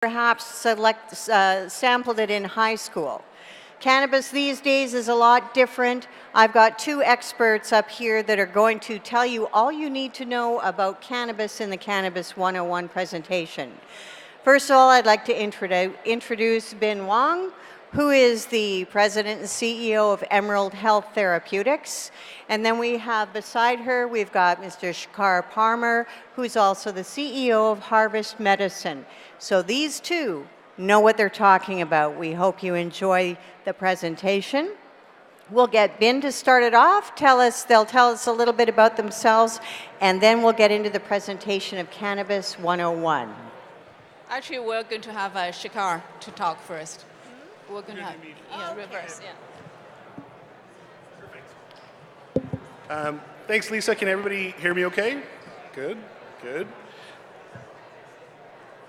perhaps sampled it in high school. Cannabis these days is a lot different. I've got two experts up here that are going to tell you all you need to know about cannabis in the Cannabis 101 presentation. First of all, I'd like to introduce Huang, who is the president and CEO of Emerald Health Therapeutics. And then we have beside her, we've got Mr. Shekhar Parmar, who's also the CEO of Harvest Medicine. So these two know what they're talking about. We hope you enjoy the presentation. We'll get Ben to start it off. They'll tell us a little bit about themselves, and then we'll get into the presentation of Cannabis 101. Actually, we're going to have Shekhar to talk first. We're going to have reverse. Perfect. Thanks, Lisa. Can everybody hear me okay? Good.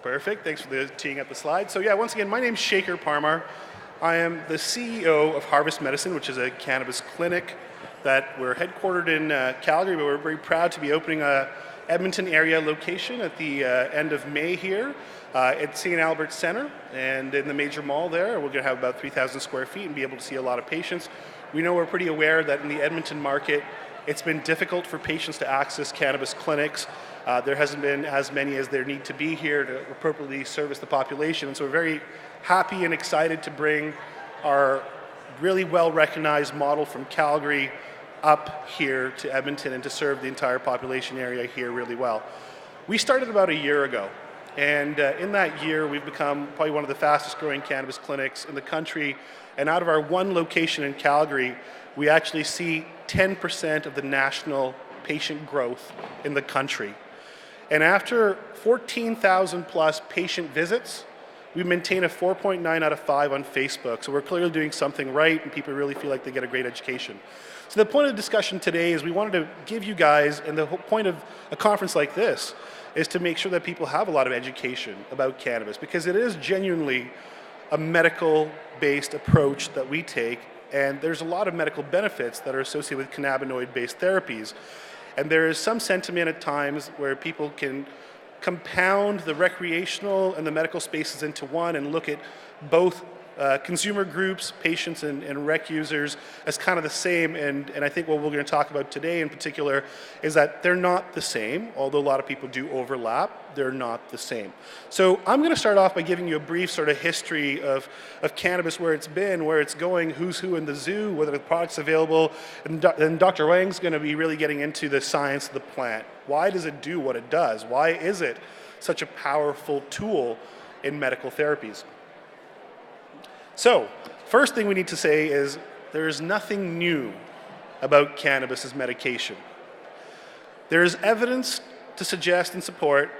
Perfect. Thanks for teeing up the slide. So once again, my name's Shekhar Parmar. I am the CEO of Harvest Medicine, which is a cannabis clinic that we're headquartered in Calgary, but we're very proud to be opening a Edmonton area location at the end of May here at St. Albert Centre and in the major mall there. We're going to have about 3,000 square feet and be able to see a lot of patients. We know we're pretty aware that in the Edmonton market, it's been difficult for patients to access cannabis clinics. There hasn't been as many as there need to be here to appropriately service the population. And so we're very happy and excited to bring our really well-recognized model from Calgary up here to Edmonton and to serve the entire population area here really well. We started about a year ago, and in that year we've become probably one of the fastest growing cannabis clinics in the country, and out of our one location in Calgary, we actually see 10% of the national patient growth in the country. And after 14,000 plus patient visits, we maintain a 4.9 out of 5 on Facebook, so we're clearly doing something right and people really feel like they get a great education. So the point of discussion today is we wanted to give you guys, and the whole point of a conference like this is to make sure that people have a lot of education about cannabis, because it is genuinely a medical-based approach that we take, and there's a lot of medical benefits that are associated with cannabinoid-based therapies. And there is some sentiment at times where people can compound the recreational and the medical spaces into one and look at both consumer groups, patients and rec users as kind of the same, and I think what we're going to talk about today in particular is that they're not the same, although a lot of people do overlap, they're not the same. So I'm going to start off by giving you a brief sort of history of cannabis, where it's been, where it's going, who's who in the zoo, whether the product's available, and Dr. Huang's going to be really getting into the science of the plant. Why does it do what it does? Why is it such a powerful tool in medical therapies? So, first thing we need to say is there is nothing new about cannabis as medication. There is evidence to suggest and support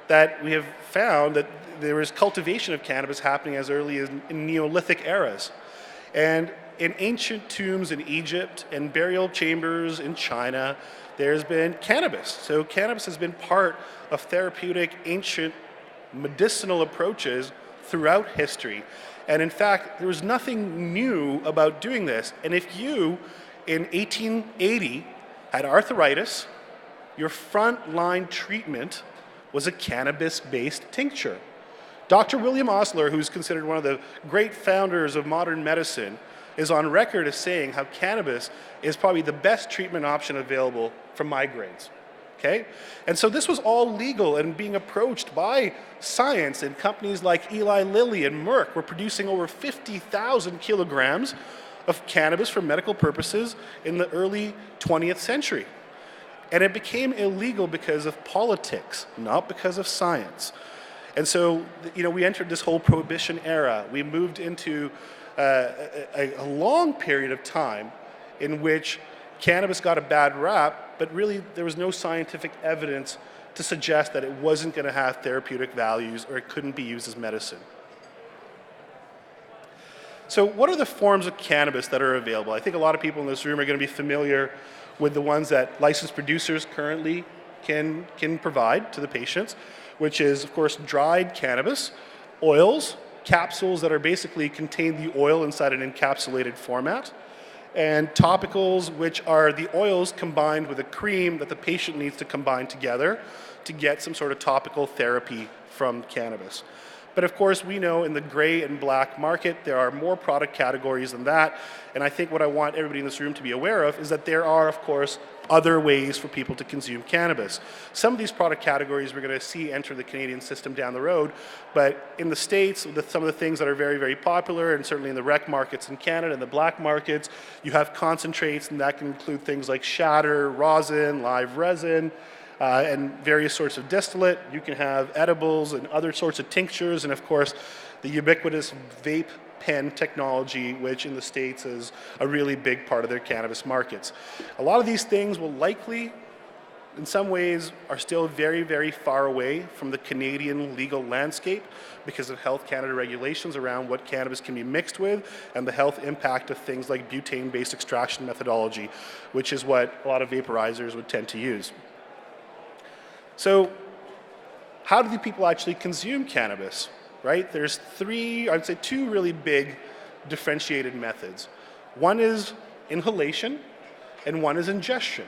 that we have found that there is cultivation of cannabis happening as early as in Neolithic eras. And in ancient tombs in Egypt and burial chambers in China, there's been cannabis. So cannabis has been part of therapeutic, ancient, medicinal approaches throughout history. And in fact, there was nothing new about doing this. And if you, in 1880, had arthritis, your frontline treatment was a cannabis-based tincture. Dr. William Osler, who's considered one of the great founders of modern medicine, is on record as saying how cannabis is probably the best treatment option available for migraines. Okay? And so this was all legal and being approached by science, and companies like Eli Lilly and Merck were producing over 50,000 kilograms of cannabis for medical purposes in the early 20th century. And it became illegal because of politics, not because of science. And so, we entered this whole prohibition era. We moved into a long period of time in which cannabis got a bad rap, but really there was no scientific evidence to suggest that it wasn't going to have therapeutic values or it couldn't be used as medicine. So what are the forms of cannabis that are available? I think a lot of people in this room are going to be familiar with the ones that licensed producers currently can provide to the patients, which is, of course, dried cannabis, oils, capsules that are basically contain the oil inside an encapsulated format, and topicals, which are the oils combined with a cream that the patient needs to combine together to get some sort of topical therapy from cannabis. But of course, we know in the gray and black market, there are more product categories than that. And I think what I want everybody in this room to be aware of is that there are, of course, other ways for people to consume cannabis. Some of these product categories we're going to see enter the Canadian system down the road, but in the States, some of the things that are very, very popular, and certainly in the rec markets in Canada and the black markets, you have concentrates, and that can include things like shatter, rosin, live resin, and various sorts of distillate. You can have edibles and other sorts of tinctures, and of course, the ubiquitous vape pen technology, which in the States is a really big part of their cannabis markets. A lot of these things will likely, in some ways, are still very, very far away from the Canadian legal landscape because of Health Canada regulations around what cannabis can be mixed with and the health impact of things like butane-based extraction methodology, which is what a lot of vaporizers would tend to use. So how do the people actually consume cannabis, right? There's two really big differentiated methods. One is inhalation and one is ingestion.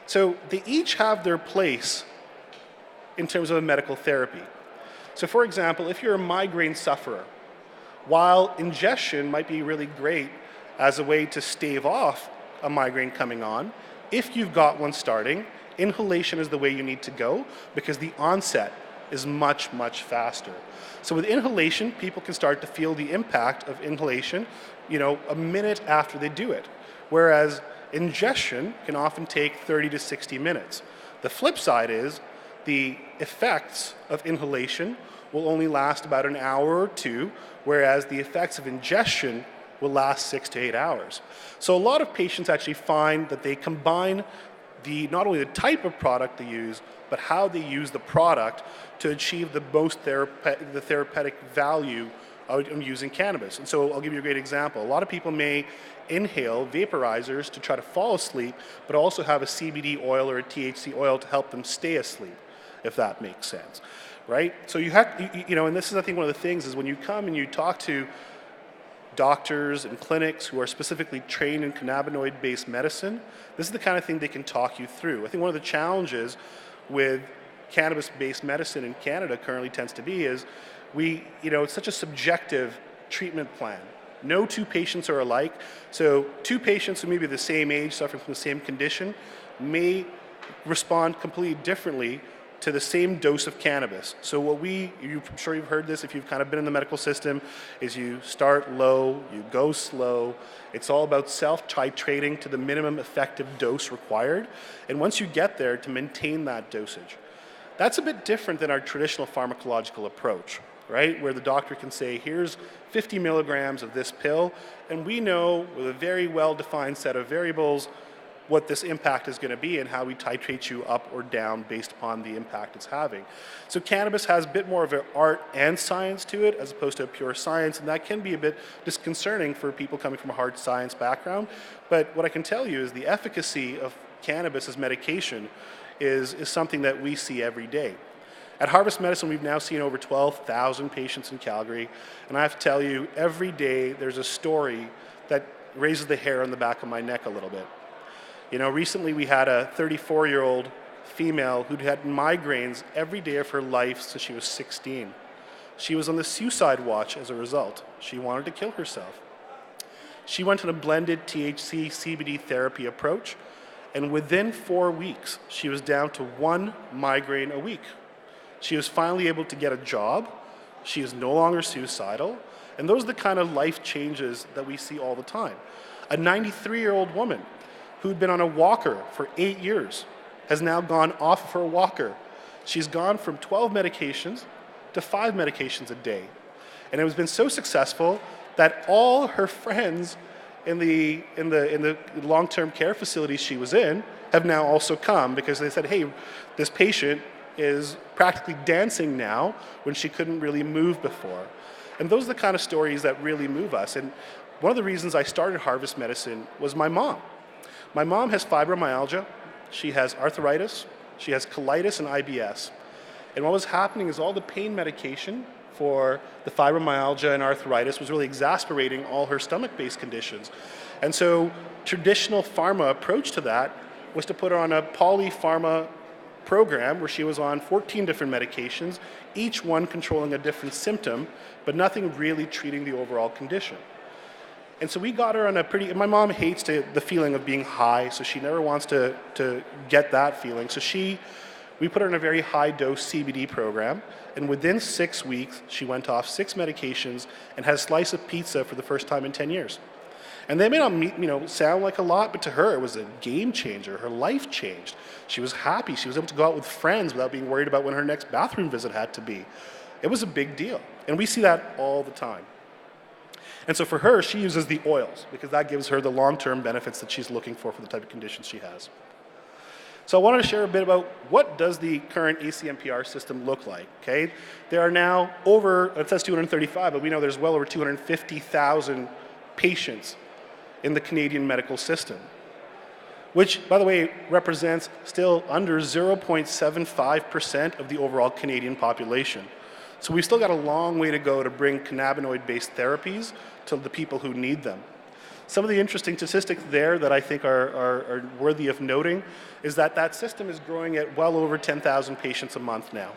So they each have their place in terms of a medical therapy. So for example, if you're a migraine sufferer, while ingestion might be really great as a way to stave off a migraine coming on, if you've got one starting, inhalation is the way you need to go because the onset is much, much faster. So with inhalation, people can start to feel the impact of inhalation, a minute after they do it. Whereas ingestion can often take 30 to 60 minutes. The flip side is the effects of inhalation will only last about an hour or two, whereas the effects of ingestion will last 6 to 8 hours. So a lot of patients actually find that they combine not only the type of product they use, but how they use the product to achieve the most therapeutic value of using cannabis. And so I'll give you a great example. A lot of people may inhale vaporizers to try to fall asleep, but also have a CBD oil or a THC oil to help them stay asleep, if that makes sense, right? So and this is, I think, one of the things is when you come and you talk to doctors and clinics who are specifically trained in cannabinoid-based medicine, this is the kind of thing they can talk you through. I think one of the challenges with cannabis-based medicine in Canada currently tends to be is it's such a subjective treatment plan. No two patients are alike. So two patients who may be the same age, suffering from the same condition, may respond completely differently to the same dose of cannabis. So I'm sure you've heard this if you've kind of been in the medical system, is you start low, you go slow. It's all about self-titrating to the minimum effective dose required. And once you get there, to maintain that dosage. That's a bit different than our traditional pharmacological approach, right? Where the doctor can say, here's 50 milligrams of this pill, and we know with a very well-defined set of variables what this impact is going to be and how we titrate you up or down based upon the impact it's having. So cannabis has a bit more of an art and science to it as opposed to a pure science, and that can be a bit disconcerting for people coming from a hard science background. But what I can tell you is the efficacy of cannabis as medication is something that we see every day. At Harvest Medicine, we've now seen over 12,000 patients in Calgary, and I have to tell you, every day there's a story that raises the hair on the back of my neck a little bit. Recently we had a 34-year-old female who'd had migraines every day of her life since she was 16. She was on the suicide watch as a result. She wanted to kill herself. She went on a blended THC CBD therapy approach, and within 4 weeks, she was down to 1 migraine a week. She was finally able to get a job. She is no longer suicidal, and those are the kind of life changes that we see all the time. A 93-year-old woman who'd been on a walker for 8 years, has now gone off of her walker. She's gone from 12 medications to 5 medications a day. And it has been so successful that all her friends in the long-term care facilities she was in have now also come because they said, hey, this patient is practically dancing now when she couldn't really move before. And those are the kind of stories that really move us. And one of the reasons I started Harvest Medicine was my mom. My mom has fibromyalgia, she has arthritis, she has colitis and IBS. And what was happening is all the pain medication for the fibromyalgia and arthritis was really exacerbating all her stomach-based conditions. And so traditional pharma approach to that was to put her on a polypharma program where she was on 14 different medications, each one controlling a different symptom, but nothing really treating the overall condition. And so we got her on a pretty, my mom hates the feeling of being high, so she never wants to get that feeling. So we put her in a very high dose CBD program, and within 6 weeks, she went off 6 medications and had a slice of pizza for the first time in 10 years. And they may not sound like a lot, but to her it was a game changer. Her life changed. She was happy. She was able to go out with friends without being worried about when her next bathroom visit had to be. It was a big deal. And we see that all the time. And so for her, she uses the oils because that gives her the long-term benefits that she's looking for the type of conditions she has. So I wanted to share a bit about what does the current ACMPR system look like, okay? There are now it says 235, but we know there's well over 250,000 patients in the Canadian medical system, which, by the way, represents still under 0.75% of the overall Canadian population. So we've still got a long way to go to bring cannabinoid-based therapies to the people who need them. Some of the interesting statistics there that I think are worthy of noting is that system is growing at well over 10,000 patients a month now.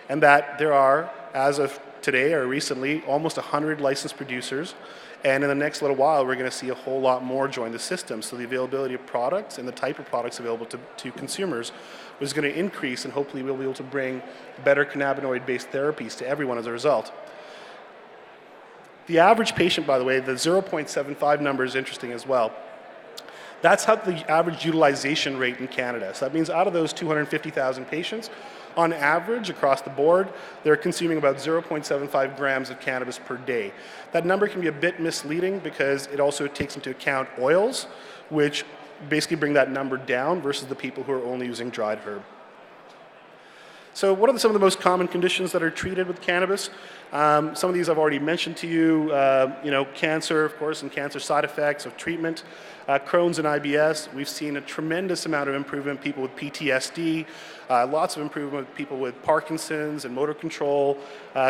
And that there are, as of today or recently, almost 100 licensed producers. And in the next little while, we're going to see a whole lot more join the system. So the availability of products and the type of products available to consumers is going to increase, and hopefully we'll be able to bring better cannabinoid-based therapies to everyone as a result. The average patient, by the way, the 0.75 number is interesting as well. That's how the average utilization rate in Canada. So that means out of those 250,000 patients, on average, across the board, they're consuming about 0.75 grams of cannabis per day. That number can be a bit misleading because it also takes into account oils, which basically bring that number down versus the people who are only using dried herb. So what are some of the most common conditions that are treated with cannabis? Some of these I've already mentioned to you, cancer, of course, and cancer side effects of treatment. Crohn's and IBS, we've seen a tremendous amount of improvement in people with PTSD, lots of improvement with people with Parkinson's and motor control.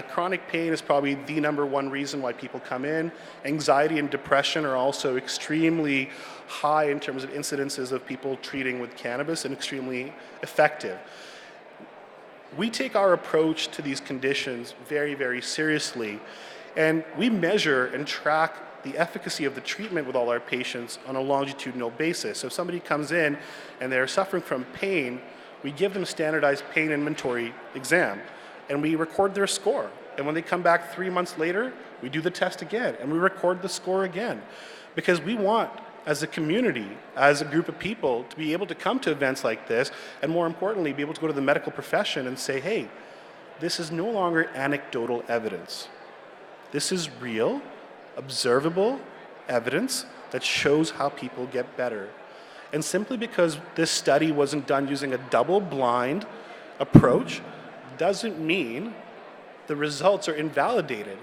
Chronic pain is probably the #1 reason why people come in. Anxiety and depression are also extremely high in terms of incidences of people treating with cannabis, and extremely effective. We take our approach to these conditions very, very seriously, and we measure and track the efficacy of the treatment with all our patients on a longitudinal basis. So if somebody comes in and they're suffering from pain, we give them a standardized pain inventory exam, and we record their score. And when they come back 3 months later, we do the test again, and we record the score again. Because we want, as a community, as a group of people, to be able to come to events like this, and more importantly, be able to go to the medical profession and say, hey, this is no longer anecdotal evidence. This is real, observable evidence that shows how people get better. And simply because this study wasn't done using a double-blind approach doesn't mean the results are invalidated.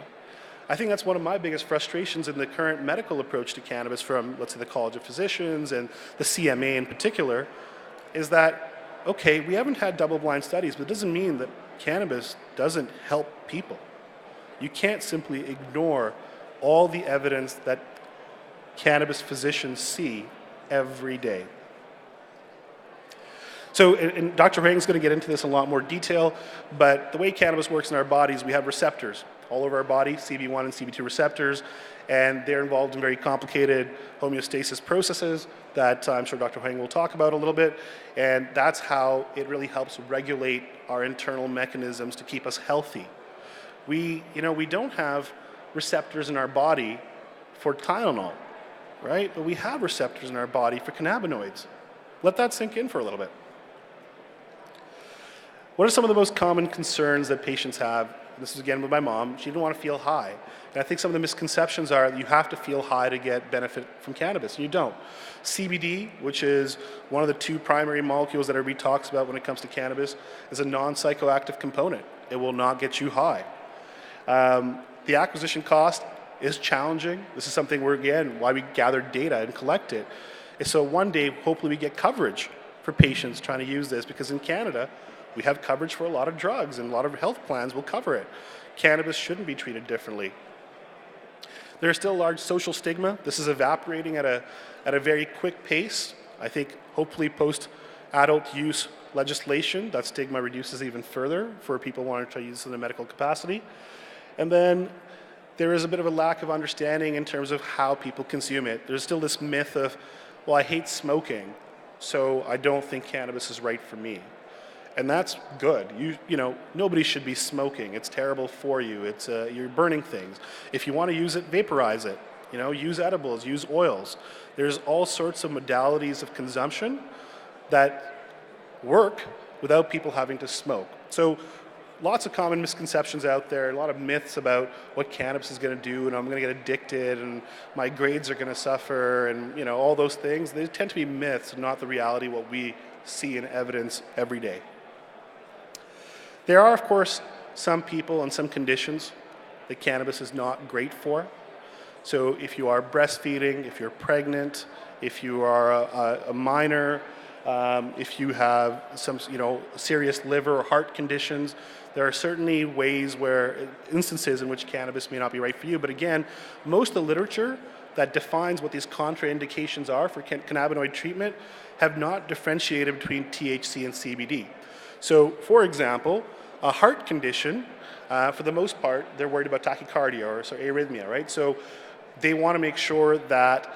I think that's one of my biggest frustrations in the current medical approach to cannabis from, let's say, the College of Physicians and the CMA in particular, is that, okay, we haven't had double-blind studies, but it doesn't mean that cannabis doesn't help people. You can't simply ignore all the evidence that cannabis physicians see every day. So, and Dr. Huang is going to get into this in a lot more detail, but the way cannabis works in our bodies, we have receptors all over our body, CB1 and CB2 receptors, and they're involved in very complicated homeostasis processes that I'm sure Dr. Huang will talk about a little bit, and that's how it really helps regulate our internal mechanisms to keep us healthy. We don't have receptors in our body for Tylenol, right? But we have receptors in our body for cannabinoids. Let that sink in for a little bit. What are some of the most common concerns that patients have? This is again with my mom. She didn't want to feel high. And I think some of the misconceptions are that you have to feel high to get benefit from cannabis, and you don't. CBD, which is one of the 2 primary molecules that everybody talks about when it comes to cannabis, is a non-psychoactive component. It will not get you high. The acquisition cost is challenging. This is something why we gather data and collect it. And so one day, hopefully we get coverage for patients trying to use this, because in Canada, we have coverage for a lot of drugs, and a lot of health plans will cover it. Cannabis shouldn't be treated differently. There's still a large social stigma. This is evaporating at a very quick pace. I think hopefully post-adult use legislation, that stigma reduces even further for people wanting to try to use this in a medical capacity. And then there is a bit of a lack of understanding in terms of how people consume it. There's still this myth of, well, I hate smoking, so I don't think cannabis is right for me. And that's good. You know, nobody should be smoking. It's terrible for you. It's you're burning things. If you want to use it, vaporize it. You know, use edibles, use oils. There's all sorts of modalities of consumption that work without people having to smoke. So lots of common misconceptions out there, a lot of myths about what cannabis is going to do, and I'm going to get addicted, and my grades are going to suffer, and you know, all those things. They tend to be myths, not the reality, what we see in evidence every day. There are, of course, some people and some conditions that cannabis is not great for. So if you are breastfeeding, if you're pregnant, if you are a minor, if you have some serious liver or heart conditions, there are certainly instances in which cannabis may not be right for you. But again, most of the literature that defines what these contraindications are for cannabinoid treatment have not differentiated between THC and CBD. So, for example, a heart condition, for the most part, they're worried about tachycardia or arrhythmia, right? So they want to make sure that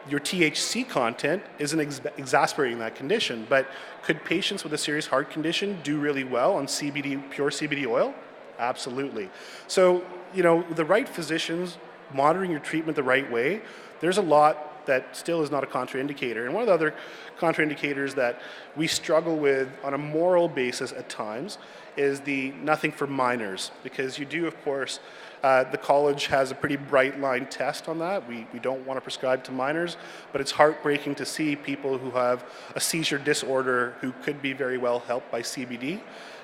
your THC content isn't exacerbating that condition. But could patients with a serious heart condition do really well on CBD, pure CBD oil? Absolutely. So, you know, the right physicians monitoring your treatment the right way, there's a lot that still is not a contraindicator. And one of the other contraindicators that we struggle with on a moral basis at times is the nothing for minors, because you do, of course, the college has a pretty bright line test on that. We don't want to prescribe to minors, but it's heartbreaking to see people who have a seizure disorder who could be very well helped by CBD.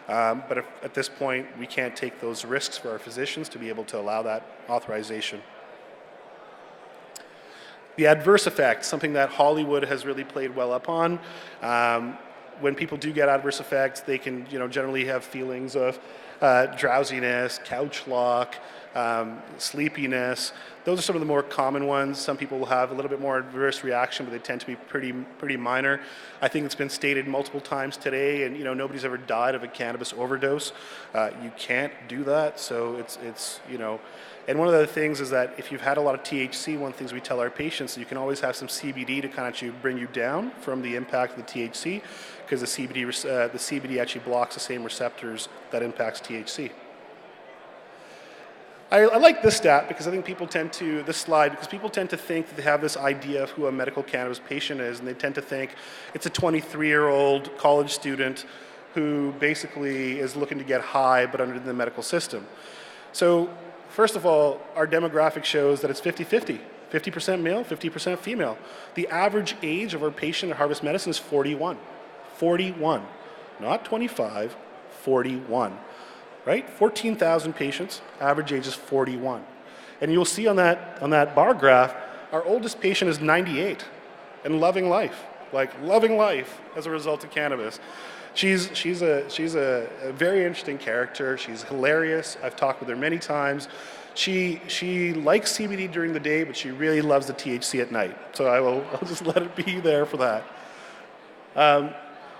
But at this point, we can't take those risks for our physicians to be able to allow that authorization. The adverse effects, something that Hollywood has really played well up on. When people do get adverse effects, they can generally have feelings of drowsiness, couch lock, sleepiness. Those are some of the more common ones. Some people will have a little bit more adverse reaction, but they tend to be pretty minor. I think it's been stated multiple times today, and nobody's ever died of a cannabis overdose. You can't do that, so it's. And one of the things is that if you've had a lot of THC, one of the things we tell our patients is you can always have some CBD to kind of actually bring you down from the impact of the THC, because the CBD actually blocks the same receptors that impacts THC. I like this stat because I think people tend to think that they have this idea of who a medical cannabis patient is, and they tend to think it's a 23-year-old college student who basically is looking to get high but under the medical system. So first of all, our demographic shows that it's 50-50. 50% male, 50% female. The average age of our patient at Harvest Medicine is 41. 41. Not 25, 41. Right? 14,000 patients, average age is 41. And you'll see on that bar graph, our oldest patient is 98 and loving life as a result of cannabis. She's a very interesting character. She's hilarious. I've talked with her many times. She likes CBD during the day, but she really loves the THC at night. So I'll just let it be there for that.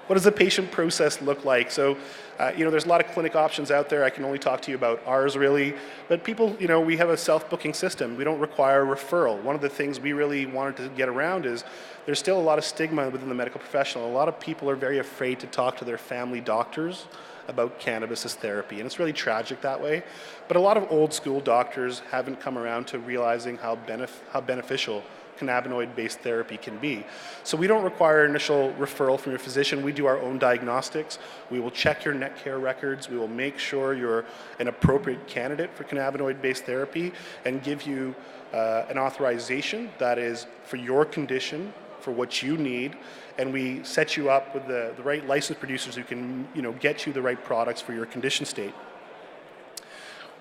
What does the patient process look like? So, there's a lot of clinic options out there. I can only talk to you about ours, really. But people, we have a self-booking system. We don't require a referral. One of the things we really wanted to get around is there's still a lot of stigma within the medical professional. A lot of people are very afraid to talk to their family doctors about cannabis as therapy, and it's really tragic that way. But a lot of old school doctors haven't come around to realizing how beneficial cannabinoid-based therapy can be. So we don't require initial referral from your physician. We do our own diagnostics. We will check your net care records. We will make sure you're an appropriate candidate for cannabinoid-based therapy and give you an authorization that is for your condition, for what you need, and we set you up with the right licensed producers who can get you the right products for your condition state.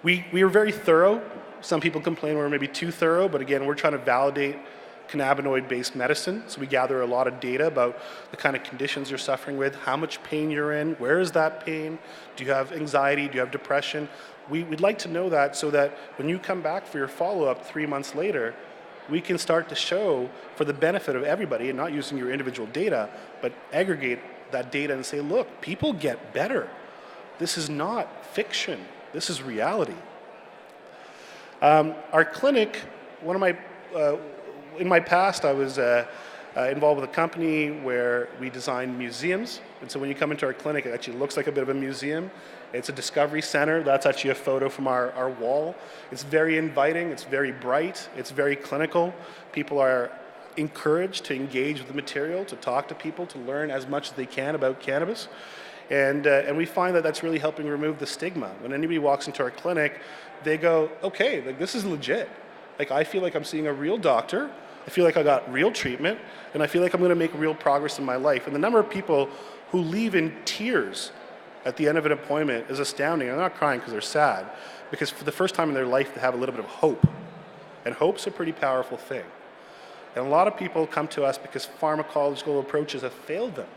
We are very thorough. Some people complain we're maybe too thorough, but again, we're trying to validate cannabinoid-based medicine. So we gather a lot of data about the kind of conditions you're suffering with, how much pain you're in, where is that pain, do you have anxiety, do you have depression? We'd like to know that so that when you come back for your follow-up 3 months later, we can start to show, for the benefit of everybody, and not using your individual data, but aggregate that data and say, look, people get better. This is not fiction. This is reality. Our clinic, in my past, I was involved with a company where we designed museums. And so when you come into our clinic, it actually looks like a bit of a museum. It's a discovery center. That's actually a photo from our wall. It's very inviting. It's very bright. It's very clinical. People are encouraged to engage with the material, to talk to people, to learn as much as they can about cannabis. And we find that that's really helping remove the stigma. When anybody walks into our clinic, they go, okay, like, this is legit. Like, I feel like I'm seeing a real doctor. I feel like I got real treatment, and I feel like I'm going to make real progress in my life. And the number of people who leave in tears at the end of an appointment is astounding. I'm not crying because they're sad, because for the first time in their life, they have a little bit of hope. And hope's a pretty powerful thing. And a lot of people come to us because pharmacological approaches have failed them.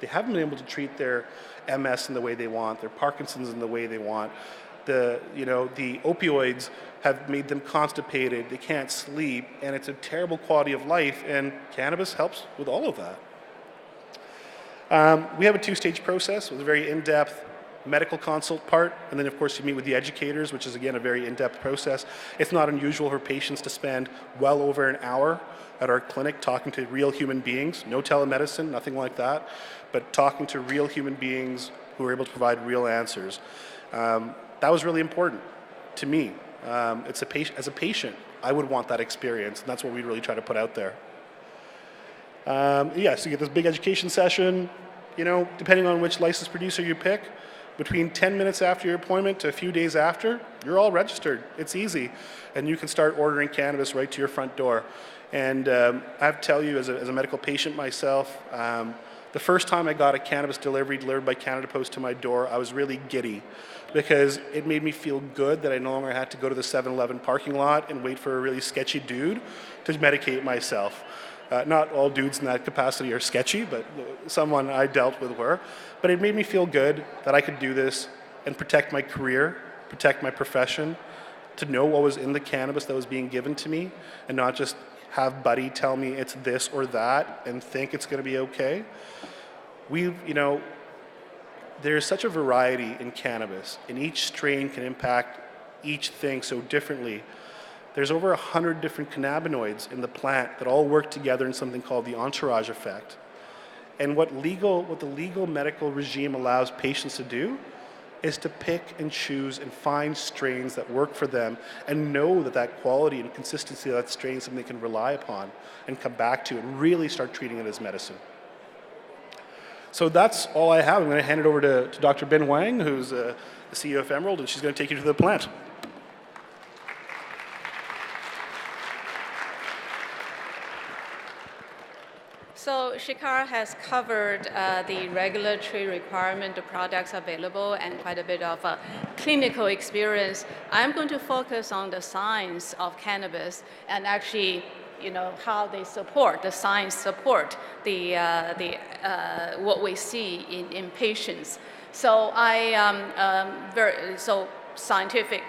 They haven't been able to treat their MS in the way they want, their Parkinson's in the way they want. The opioids have made them constipated, they can't sleep, and it's a terrible quality of life, and cannabis helps with all of that. We have a two-stage process with a very in-depth medical consult part, and then of course you meet with the educators, which is again a very in-depth process. It's not unusual for patients to spend well over an hour at our clinic talking to real human beings, no telemedicine, nothing like that, but talking to real human beings who are able to provide real answers. That was really important to me. As a patient, I would want that experience, and that's what we really try to put out there. So you get this big education session, depending on which licensed producer you pick, between 10 minutes after your appointment to a few days after, you're all registered. It's easy. And you can start ordering cannabis right to your front door. And I have to tell you, as a medical patient myself, the first time I got a cannabis delivered by Canada Post to my door, I was really giddy because it made me feel good that I no longer had to go to the 7-Eleven parking lot and wait for a really sketchy dude to medicate myself. Not all dudes in that capacity are sketchy, but someone I dealt with were. But it made me feel good that I could do this and protect my career, protect my profession, to know what was in the cannabis that was being given to me, and not just have Buddy tell me it's this or that and think it's going to be okay. There's such a variety in cannabis, and each strain can impact each thing so differently. There's over 100 different cannabinoids in the plant that all work together in something called the entourage effect. And what the legal medical regime allows patients to do is to pick and choose and find strains that work for them and know that quality and consistency of that strain is something they can rely upon and come back to and really start treating it as medicine. So that's all I have. I'm going to hand it over to Dr. Ben Huang, who's the CEO of Emerald, and she's going to take you to the plant. So Shekhar has covered the regulatory requirement, the products available, and quite a bit of clinical experience. I'm going to focus on the science of cannabis and actually, how they support, the science support what we see in patients. So scientific,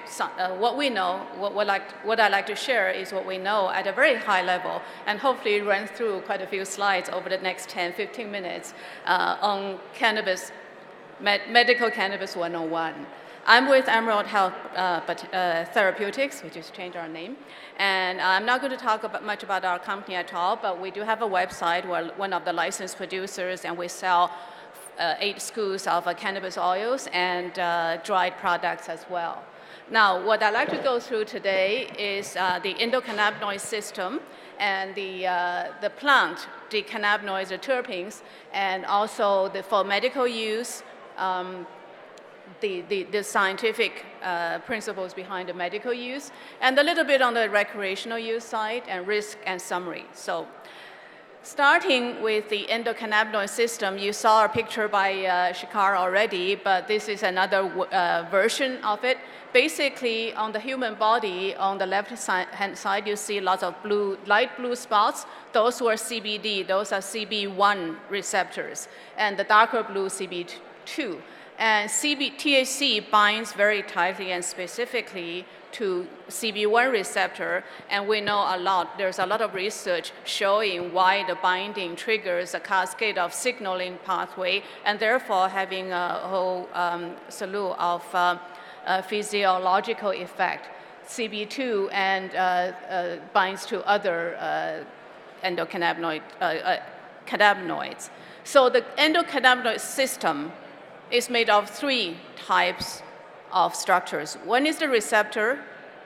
what we know, what I like to share is what we know at a very high level, and hopefully run through quite a few slides over the next 10, 15 minutes on cannabis, medical cannabis 101. I'm with Emerald Health Therapeutics, which has changed our name, and I'm not going to talk much about our company at all, but we do have a website where one of the licensed producers, and we sell 8 schools of cannabis oils and dried products as well. Now, what I'd like to go through today is the endocannabinoid system and the plant, the cannabinoids, the terpenes, and also for medical use, the scientific principles behind the medical use, and a little bit on the recreational use side, and risk and summary. So, starting with the endocannabinoid system, you saw a picture by Shekhar already, but this is another version of it. Basically, on the human body, on the left-hand side, you see lots of light blue spots. Those were CBD, those are CB1 receptors, and the darker blue CB2. And THC binds very tightly and specifically to CB1 receptor, and we know a lot. There's a lot of research showing why the binding triggers a cascade of signaling pathway, and therefore having a whole slew of physiological effect. CB2 and binds to other cannabinoids. So the endocannabinoid system is made of 3 types of structures. One is the receptor.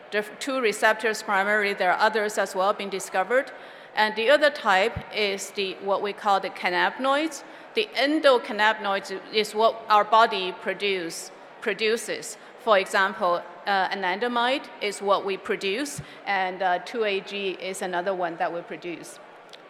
There are 2 receptors primarily. There are others as well being discovered. And the other type is what we call the cannabinoids. The endocannabinoids is what our body produces. For example, anandamide is what we produce, and 2-AG is another one that we produce.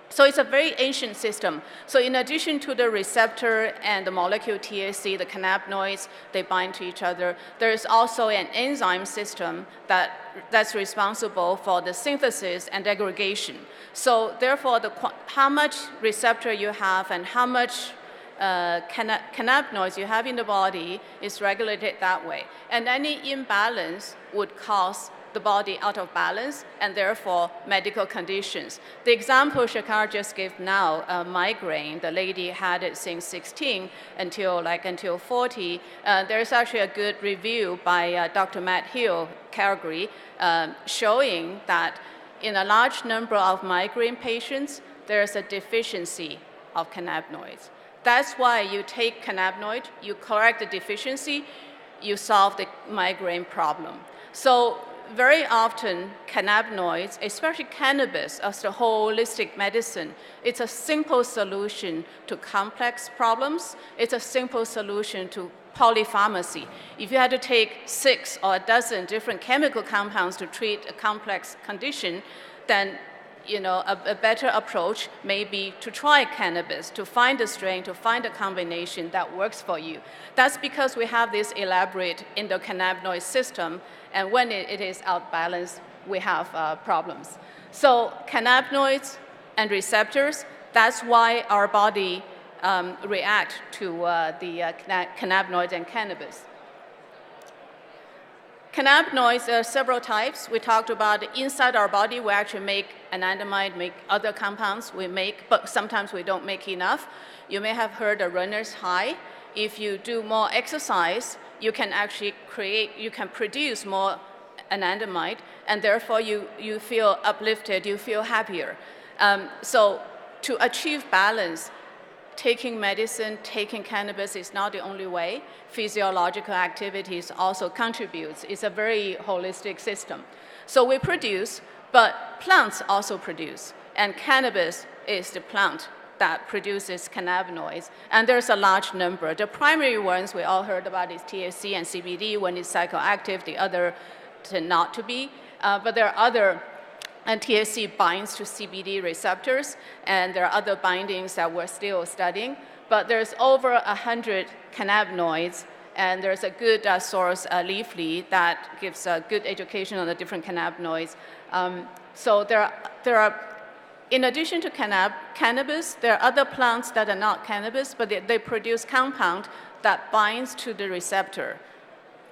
So it's a very ancient system. So in addition to the receptor and the molecule THC, the cannabinoids, they bind to each other, there is also an enzyme system that's responsible for the synthesis and aggregation. So therefore, how much receptor you have and how much cannabinoids you have in the body is regulated that way. And any imbalance would cause the body out of balance, and therefore medical conditions. The example Shekhar just gave now, migraine, the lady had it since 16 until 40. There's actually a good review by Dr. Matt Hill, Calgary, showing that in a large number of migraine patients, there's a deficiency of cannabinoids. That's why you take cannabinoid, you correct the deficiency, you solve the migraine problem. So very often, cannabinoids, especially cannabis as the holistic medicine, it's a simple solution to complex problems. It's a simple solution to polypharmacy. If you had to take 6 or a dozen different chemical compounds to treat a complex condition, then a better approach may be to try cannabis, to find a strain, to find a combination that works for you. That's because we have this elaborate endocannabinoid system, and when it is out balanced, we have problems. So cannabinoids and receptors, that's why our body react to the cannabinoids and cannabis. Cannabinoids, there are several types. We talked about inside our body, we actually make anandamide, make other compounds but sometimes we don't make enough. You may have heard a runner's high. If you do more exercise, you can actually produce more anandamide, and therefore you feel uplifted, you feel happier. So to achieve balance, taking medicine, taking cannabis is not the only way. Physiological activities also contributes. It's a very holistic system. So we produce, but plants also produce. And cannabis is the plant that produces cannabinoids. And there's a large number. The primary ones we all heard about is THC and CBD. When it's psychoactive, the other tend not to be. But there are other, and THC binds to CBD receptors, and there are other bindings that we're still studying. But there's over 100 cannabinoids, and there's a good source, Leafly, that gives a good education on the different cannabinoids. So there are, in addition to cannabis, there are other plants that are not cannabis, but they produce compound that binds to the receptor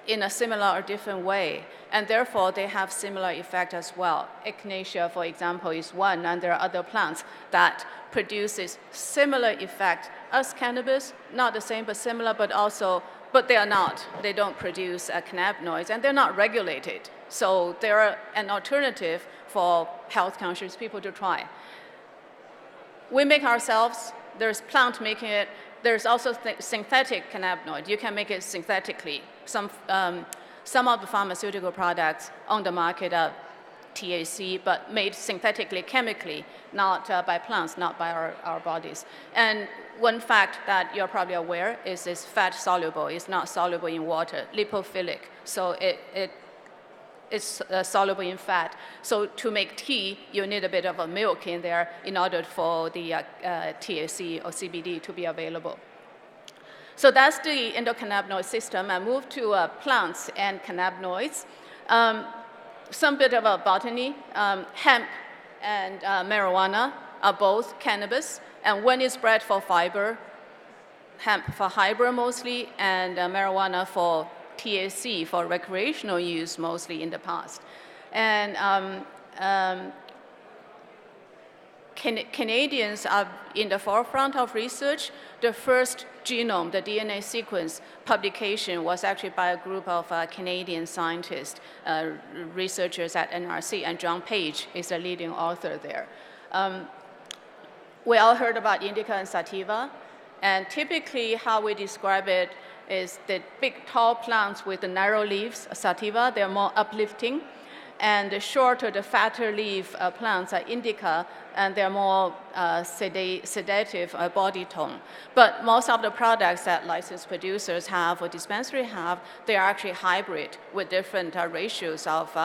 in a similar or different way, and therefore they have similar effect as well. Echinacea, for example, is one, and there are other plants that produces similar effect as cannabis, not the same but similar, but they are not. They don't produce cannabinoids, and they're not regulated. So they're an alternative for health-conscious people to try. We make ourselves. There's plant making it. There's also synthetic cannabinoid. You can make it synthetically. Some of the pharmaceutical products on the market are THC, but made synthetically, chemically, not by plants, not by our bodies. And one fact that you're probably aware is it's fat soluble. It's not soluble in water, lipophilic. So it's soluble in fat. So to make tea, you need a bit of a milk in there in order for the THC or CBD to be available. So that's the endocannabinoid system. I move to plants and cannabinoids. Some bit of a botany. Hemp and marijuana are both cannabis, and when it's bred for fiber, hemp for hybrid mostly, and marijuana for THC, for recreational use mostly in the past. And Canadians are in the forefront of research. The first genome, the DNA sequence publication, was actually by a group of Canadian scientists, researchers at NRC, and John Page is the leading author there. We all heard about indica and sativa, and typically how we describe it is the big tall plants with the narrow leaves, sativa, they're more uplifting, and the shorter, the fatter leaf plants are indica, and they're more sedative body tone. But most of the products that licensed producers have or dispensary have, they are actually hybrid with different ratios of,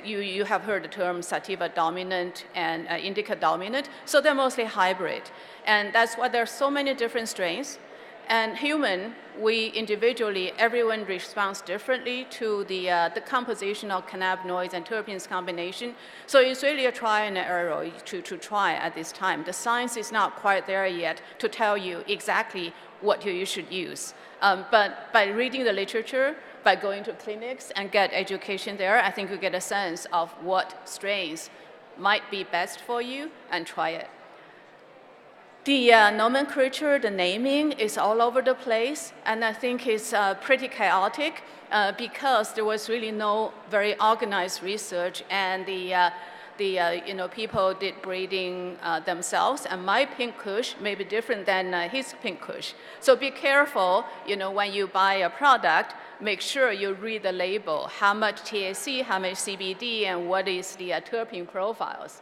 you have heard the term sativa dominant and indica dominant, so they're mostly hybrid. And that's why there are so many different strains. And human, we individually, everyone responds differently to the composition of cannabinoids and terpenes combination. So it's really a try and error to try at this time. The science is not quite there yet to tell you exactly what you should use. But by reading the literature, by going to clinics and get education there, I think you get a sense of what strains might be best for you and try it. The nomenclature, the naming is all over the place, and I think it's pretty chaotic because there was really no very organized research, and people did breeding themselves, and my pink kush may be different than his pink kush. So be careful, when you buy a product, make sure you read the label, how much THC, how much CBD, and what is the terpene profiles.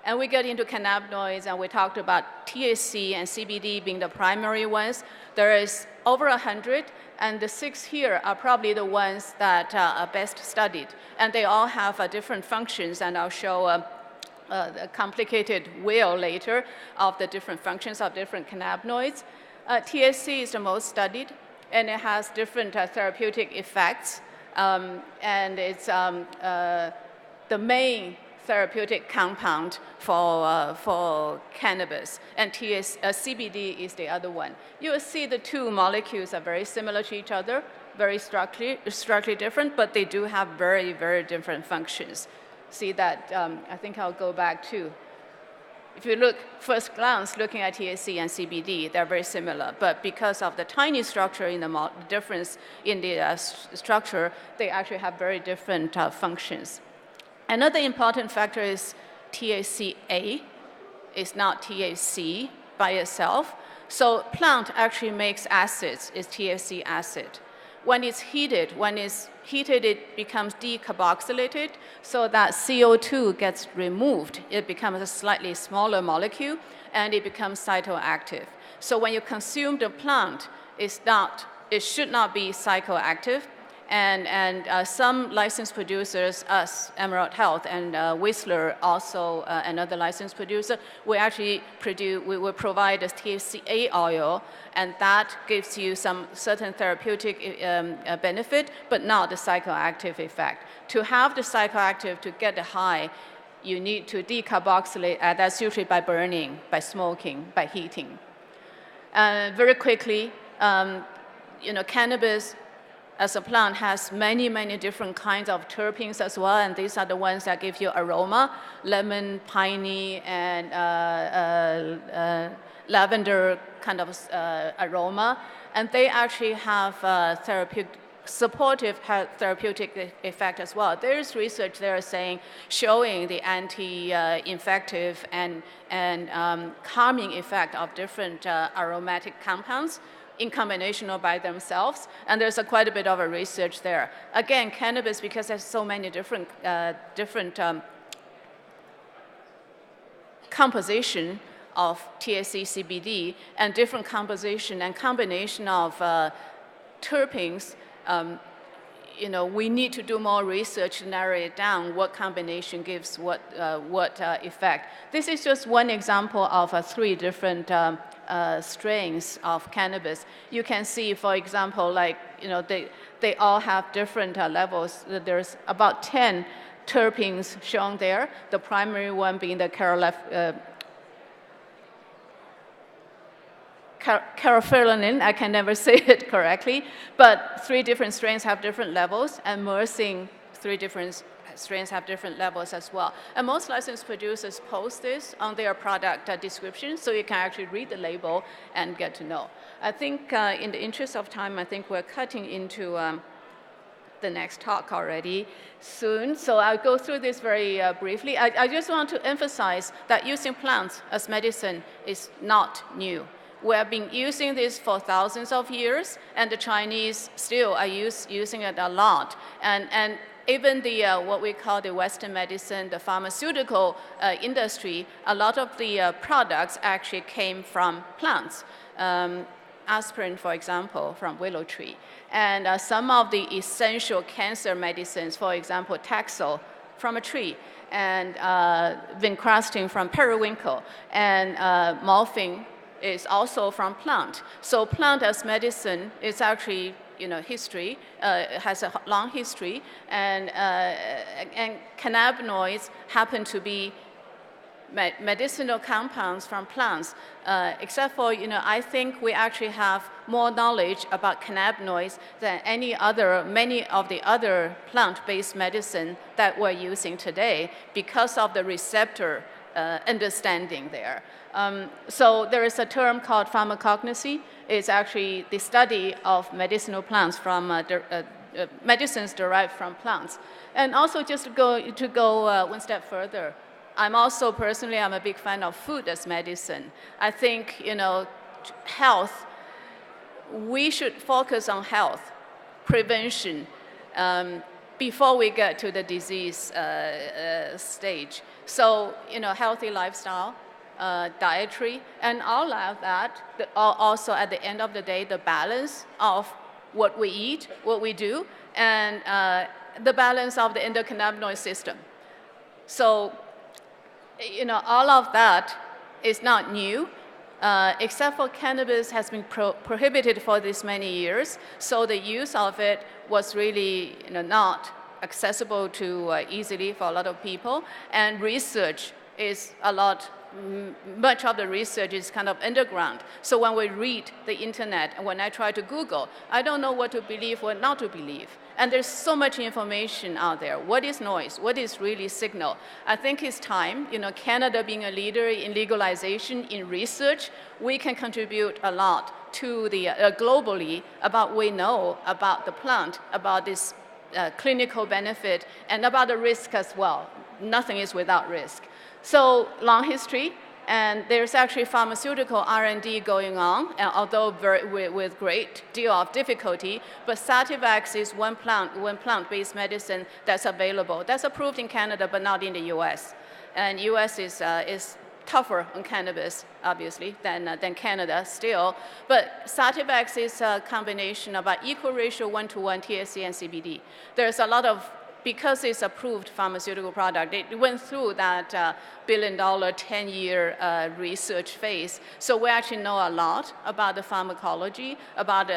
And we get into cannabinoids, and we talked about THC and CBD being the primary ones. There is over 100, and the 6 here are probably the ones that are best studied. And they all have different functions, and I'll show a complicated wheel later of the different functions of different cannabinoids. THC is the most studied, and it has different therapeutic effects. And it's the main therapeutic compound for cannabis, and CBD is the other one. You will see the two molecules are very similar to each other, very structurally different, but they do have very, very different functions. See that, I think I'll go back to. If you look, first glance, looking at THC and CBD, they're very similar, but because of the tiny structure in the difference in the structure, they actually have very different functions. Another important factor is THCA. It's not THC by itself. So plant actually makes acids, it's THC acid. When it's heated, it becomes decarboxylated, so that CO2 gets removed. It becomes a slightly smaller molecule, and it becomes cytoactive. So when you consume the plant, it should not be psychoactive. And some licensed producers, us, Emerald Health, and Whistler, also another licensed producer, we will provide a THCA oil, and that gives you some certain therapeutic benefit, but not the psychoactive effect. To have the psychoactive, to get the high, you need to decarboxylate, that's usually by burning, by smoking, by heating. Very quickly, cannabis as a plant has many, many different kinds of terpenes as well, and these are the ones that give you aroma, lemon, piney, and lavender kind of aroma, and they actually have supportive therapeutic effect as well. There's research there showing the anti-infective and calming effect of different aromatic compounds in combination or by themselves, and there's quite a bit of a research there. Again, cannabis, because there's so many different composition of THC, CBD, and different composition and combination of terpenes, we need to do more research to narrow it down, what combination gives what effect. This is just one example of 3 different strains of cannabis. You can see, for example, they all have different levels. There's about 10 terpenes shown there, the carfillonin, I can never say it correctly, but 3 different strains have different levels, and myrcene, 3 different strains have different levels as well. And most licensed producers post this on their product description, so you can actually read the label and get to know. I think in the interest of time, I think we're cutting into the next talk already soon, so I'll go through this very briefly. I just want to emphasize that using plants as medicine is not new. We have been using this for thousands of years, and the Chinese still are using it a lot. And even the what we call the Western medicine, the pharmaceutical industry, a lot of the products actually came from plants. Aspirin, for example, from willow tree. And some of the essential cancer medicines, for example, Taxol from a tree, and vincristine from periwinkle, and morphine is also from plant. So plant as medicine is actually, history, has a long history, and cannabinoids happen to be medicinal compounds from plants, except for, I think we actually have more knowledge about cannabinoids than many of the other plant-based medicine that we're using today because of the receptor understanding there. So there is a term called pharmacognosy. It's actually the study of medicinal plants from medicines derived from plants. And also just to go one step further, I'm a big fan of food as medicine. I think, health, we should focus on health, prevention, before we get to the disease stage. So, healthy lifestyle, dietary, and all of that, also at the end of the day, the balance of what we eat, what we do, and the balance of the endocannabinoid system. So, all of that is not new, except for cannabis has been prohibited for this many years. So the use of it was really not accessible to easily for a lot of people. And research is much of the research is kind of underground. So when we read the internet and when I try to Google, I don't know what to believe, what not to believe. And there's so much information out there. What is noise? What is really signal? I think it's time, Canada being a leader in legalization, in research, we can contribute a lot to the globally about what we know about the plant, about this clinical benefit, and about the risk as well. Nothing is without risk. So long history, and there's actually pharmaceutical R&D going on, although with great deal of difficulty. But Sativex is one plant-based medicine that's available. That's approved in Canada, but not in the U.S. And U.S. is tougher on cannabis, obviously, than Canada still. But Sativex is a combination of equal ratio 1-to-1 THC and CBD. There's a lot of, because it's approved pharmaceutical product, it went through that billion-dollar, 10-year research phase. So we actually know a lot about the pharmacology, about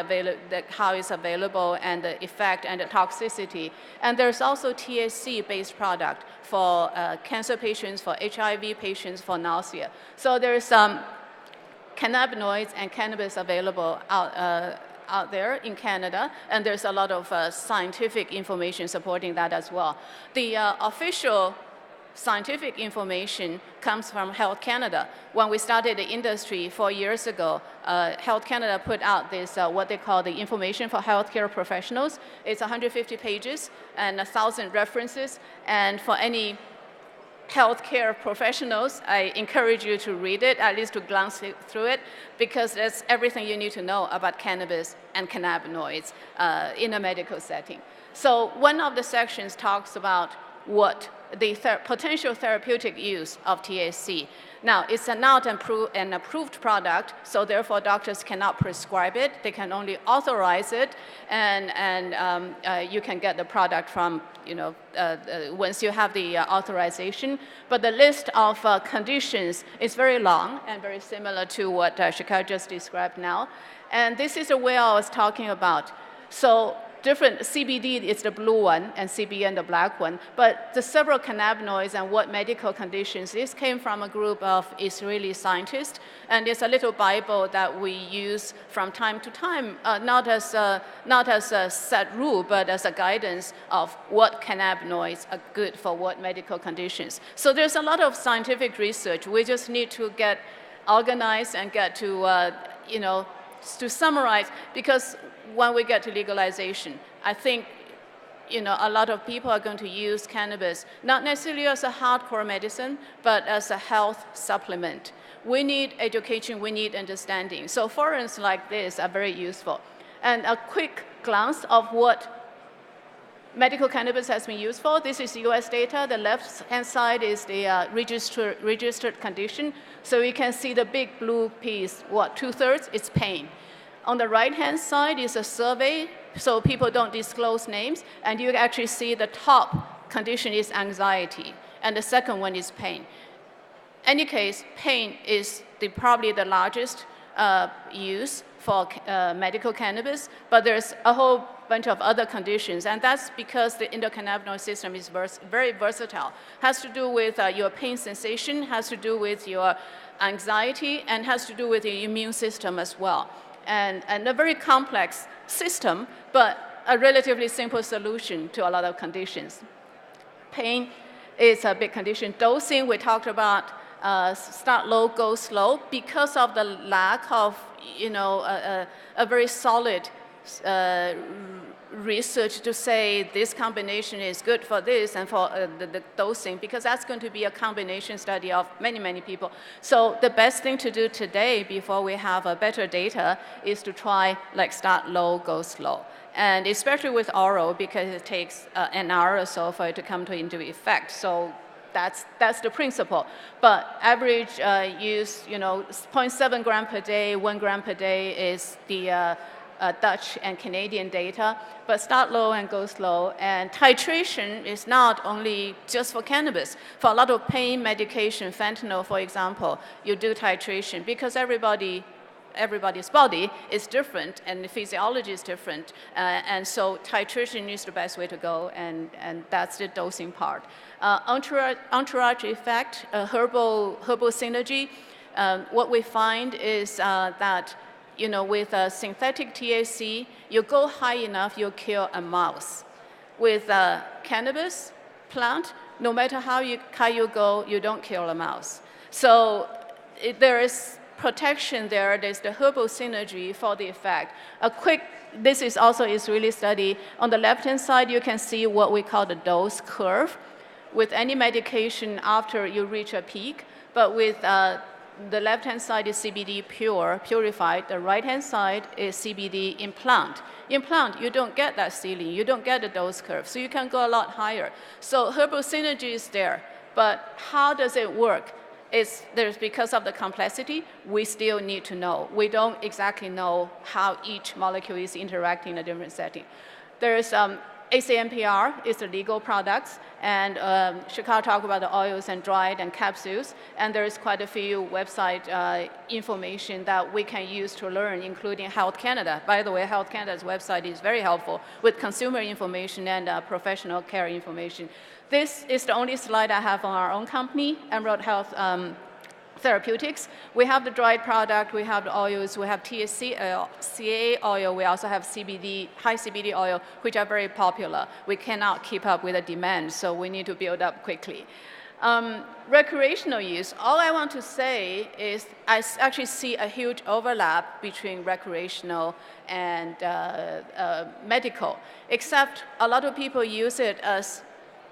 how it's available, and the effect and the toxicity. And there's also THC-based product for cancer patients, for HIV patients, for nausea. So there's cannabinoids and cannabis available out there in Canada, and there's a lot of scientific information supporting that as well. The official scientific information comes from Health Canada. When we started the industry 4 years ago, Health Canada put out this, what they call the information for healthcare professionals. It's 150 pages and 1,000 references, and for any healthcare professionals, I encourage you to read it, at least to glance through it, because that's everything you need to know about cannabis and cannabinoids in a medical setting. So one of the sections talks about what the potential therapeutic use of THC. Now, it's not an approved product, so therefore doctors cannot prescribe it. They can only authorize it, and you can get the product from, once you have the authorization. But the list of conditions is very long and very similar to what Shekhar just described now. And this is the way I was talking about. So different, CBD is the blue one and CBN the black one, but the several cannabinoids and what medical conditions, this came from a group of Israeli scientists, and it's a little Bible that we use from time to time, not as a set rule, but as a guidance of what cannabinoids are good for what medical conditions. So there's a lot of scientific research. We just need to get organized and get to, to summarize, because when we get to legalization, I think a lot of people are going to use cannabis, not necessarily as a hardcore medicine, but as a health supplement. We need education, we need understanding. So forums like this are very useful. And a quick glance of what medical cannabis has been used for. This is US data. The left-hand side is the registered condition. So you can see the big blue piece, 2/3 is pain. On the right-hand side is a survey, so people don't disclose names, and you actually see the top condition is anxiety, and the second one is pain. Any case, pain is probably the largest use for medical cannabis, but there's a whole bunch of other conditions, and that's because the endocannabinoid system is very versatile. Has to do with your pain sensation, has to do with your anxiety, and has to do with your immune system as well. And a very complex system, but a relatively simple solution to a lot of conditions. Pain is a big condition. Dosing, we talked about, start low, go slow, because of the lack of, a very solid research to say this combination is good for this and for the dosing, because that's going to be a combination study of many, many people. So the best thing to do today before we have a better data is to try start low, go slow. And especially with oral, because it takes an hour or so for it to come into effect. So that's the principle. But average use, 0.7 gram per day, 1 gram per day is the Dutch and Canadian data, but start low and go slow. And titration is not only just for cannabis. For a lot of pain medication, fentanyl, for example, you do titration because everybody's body is different and the physiology is different. And so titration is the best way to go, and that's the dosing part. Entourage effect, herbal synergy, what we find is that with synthetic THC, you go high enough, you'll kill a mouse. With cannabis plant, no matter how high you go, you don't kill a mouse. So there is protection there. There's the herbal synergy for the effect. This is also Israeli study. On the left-hand side, you can see what we call the dose curve. With any medication after you reach a peak, but with the left-hand side is CBD purified. The right-hand side is CBD in plant. In plant, you don't get that ceiling. You don't get the dose curve. So you can go a lot higher. So herbal synergy is there. But how does it work? There's because of the complexity, we still need to know. We don't exactly know how each molecule is interacting in a different setting. There's ACMPR is the legal products, and Shekhar talked about the oils and dried and capsules, and there is quite a few website information that we can use to learn, including Health Canada. By the way, Health Canada's website is very helpful with consumer information and professional care information. This is the only slide I have on our own company, Emerald Health Therapeutics. We have the dried product, we have the oils, we have THC CA oil, we also have CBD, high CBD oil, which are very popular. We cannot keep up with the demand, so we need to build up quickly. Recreational use, all I want to say is I actually see a huge overlap between recreational and medical, except a lot of people use it as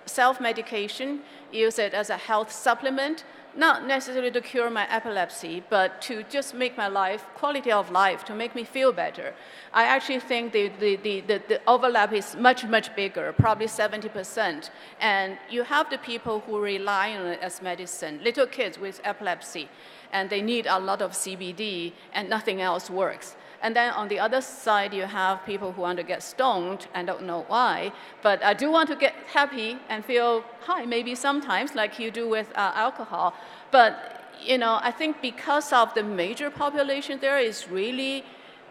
self-medication, use it as a health supplement, not necessarily to cure my epilepsy, but to just make my life, quality of life, to make me feel better. I actually think the overlap is much, much bigger, probably 70%. And you have the people who rely on it as medicine, little kids with epilepsy, and they need a lot of CBD, and nothing else works. And then on the other side, you have people who want to get stoned and don't know why, but I do want to get happy and feel high, maybe sometimes, like you do with alcohol. But I think because of the major population there is really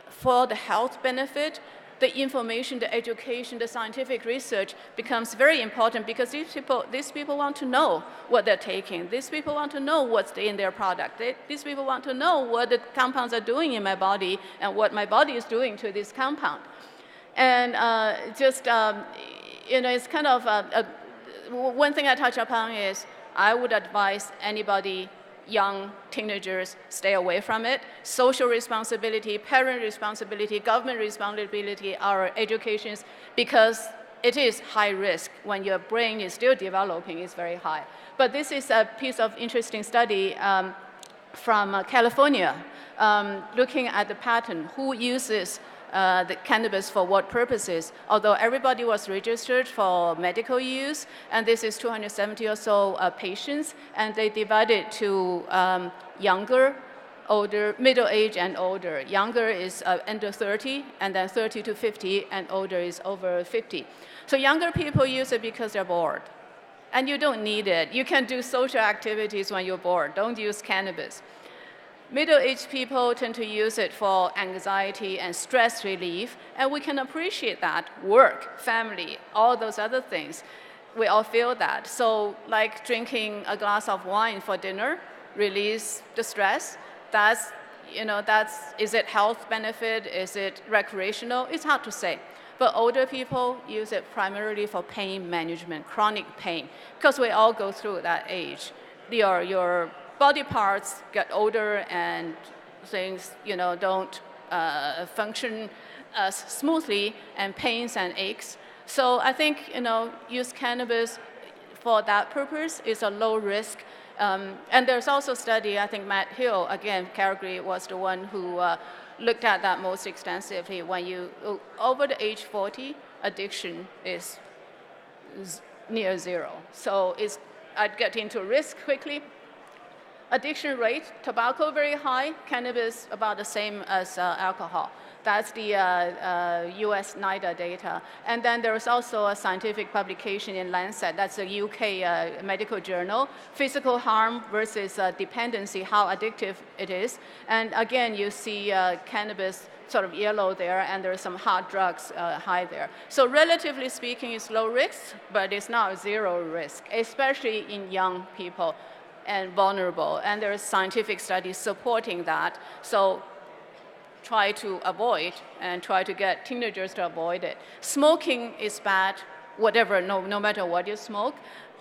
for the health benefit, the information, the education, the scientific research becomes very important because these people want to know what they're taking. These people want to know what's in their product. These people want to know what the compounds are doing in my body and what my body is doing to this compound. And it's kind of one thing I touch upon is I would advise anybody, young teenagers, stay away from it. Social responsibility, parent responsibility, government responsibility, our educations, because it is high risk when your brain is still developing, it's very high. But this is a piece of interesting study from California, looking at the pattern, who uses the cannabis for what purposes. Although everybody was registered for medical use, and this is 270 or so patients, and they divided to younger, older, middle age, and older. Younger is under 30, and then 30 to 50, and older is over 50. So younger people use it because they're bored. And you don't need it. You can do social activities when you're bored. Don't use cannabis. Middle-aged people tend to use it for anxiety and stress relief, and we can appreciate that. Work, family, all those other things. We all feel that. So like drinking a glass of wine for dinner, release the stress, is it health benefit? Is it recreational? It's hard to say. But older people use it primarily for pain management, chronic pain, because we all go through that age. Your body parts get older and things, don't function smoothly, and pains and aches. So I think, use cannabis for that purpose is a low risk. And there's also a study, I think Matt Hill, again, Calgary was the one who looked at that most extensively. When you, over the age 40, addiction is near zero. So I'd get into risk quickly. Addiction rate, tobacco very high, cannabis about the same as alcohol. That's the US NIDA data. And then there is also a scientific publication in Lancet, that's a UK medical journal, physical harm versus dependency, how addictive it is. And again, you see cannabis sort of yellow there, and there's some hard drugs high there. So relatively speaking, it's low risk, but it's not zero risk, especially in young people and vulnerable. And there's scientific studies supporting that. So try to avoid and try to get teenagers to avoid it. Smoking is bad, whatever, no matter what you smoke.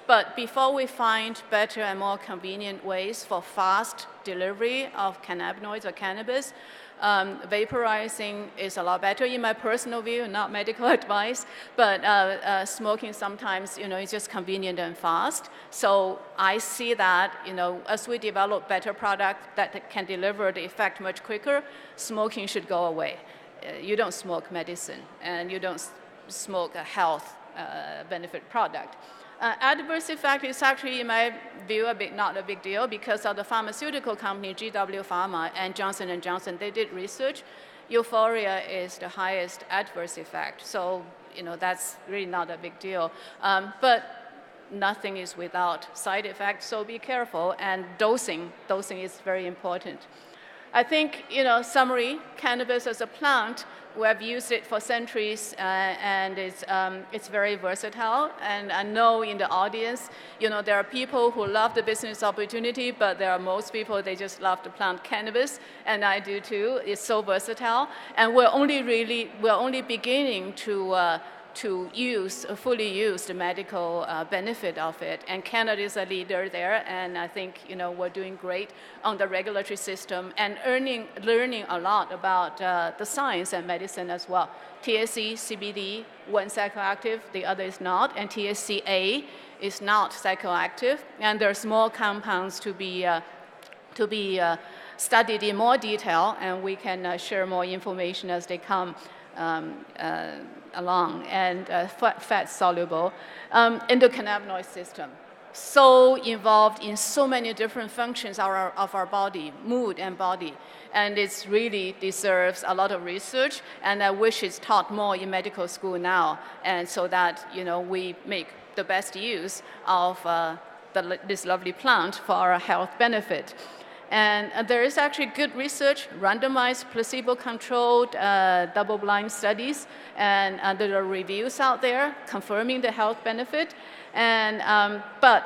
But before we find better and more convenient ways for fast delivery of cannabinoids or cannabis, vaporizing is a lot better in my personal view, not medical advice, but smoking sometimes, is just convenient and fast. So I see that, as we develop better product that can deliver the effect much quicker, smoking should go away. You don't smoke medicine, and you don't smoke a health benefit product. Adverse effect is actually, in my view, not a big deal because of the pharmaceutical company, GW Pharma and Johnson & Johnson, they did research. Euphoria is the highest adverse effect. So, that's really not a big deal. But nothing is without side effects, so be careful. And dosing is very important. I think, summary, cannabis as a plant, we have used it for centuries, and it's very versatile. And I know in the audience, there are people who love the business opportunity, but there are most people, they just love to plant cannabis, and I do too. It's so versatile. And we're only beginning to fully use the medical benefit of it. And Canada is a leader there, and I think we're doing great on the regulatory system and learning a lot about the science and medicine as well. THC, CBD, one psychoactive, the other is not, and THCA is not psychoactive, and there are small compounds to be studied in more detail, and we can share more information as they come along, and fat soluble endocannabinoid system. So involved in so many different functions of our body, mood and body, and it really deserves a lot of research, and I wish it's taught more in medical school now, and so that we make the best use of this lovely plant for our health benefit. And there is actually good research, randomized, placebo-controlled, double-blind studies, and there are reviews out there confirming the health benefit. And, but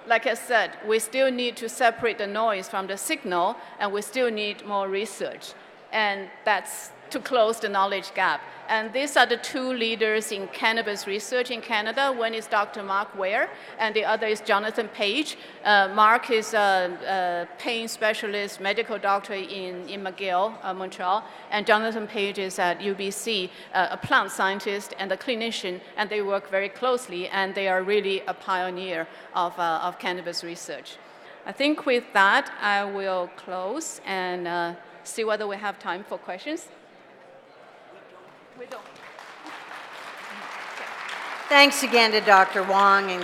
like I said, we still need to separate the noise from the signal, and we still need more research. And that's to close the knowledge gap. And these are the two leaders in cannabis research in Canada. One is Dr. Mark Ware, and the other is Jonathan Page. Mark is a pain specialist, medical doctor in McGill, Montreal, and Jonathan Page is at UBC, a plant scientist and a clinician, and they work very closely, and they are really a pioneer of cannabis research. I think with that, I will close and see whether we have time for questions. We don't. Thanks again to Dr. Huang and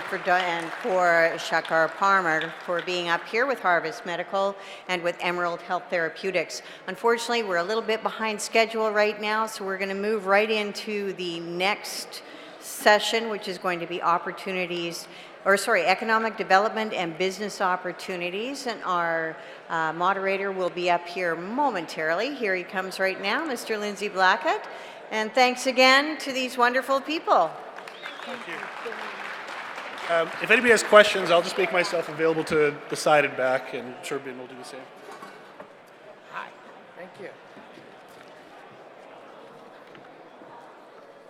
for Shekhar Parmar for being up here with Harvest Medical and with Emerald Health Therapeutics. Unfortunately, we're a little bit behind schedule right now, so we're going to move right into the next session, which is going to be economic development and business opportunities. And our moderator will be up here momentarily. Here he comes right now, Mr. Lindsay Blackett. And thanks again to these wonderful people. Thank you. If anybody has questions, I'll just make myself available to the side and back, and Sherbin will do the same. Hi, thank you.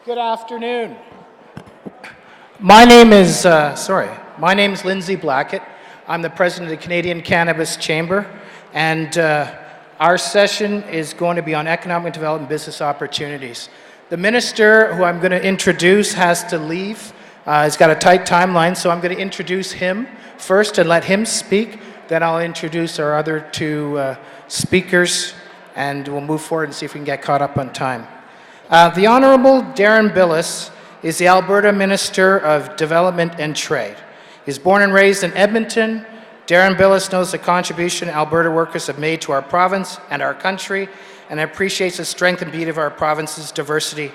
Good afternoon. My name is Lindsay Blackett. I'm the president of the Canadian Cannabis Chamber, and our session is going to be on economic development and business opportunities. The minister who I'm going to introduce has to leave. He's got a tight timeline, so I'm going to introduce him first and let him speak. Then I'll introduce our other two speakers, and we'll move forward and see if we can get caught up on time. The Honourable Darren Billes is the Alberta Minister of Development and Trade. He was born and raised in Edmonton. Darren Billes knows the contribution Alberta workers have made to our province and our country, and appreciates the strength and beauty of our province's diversity.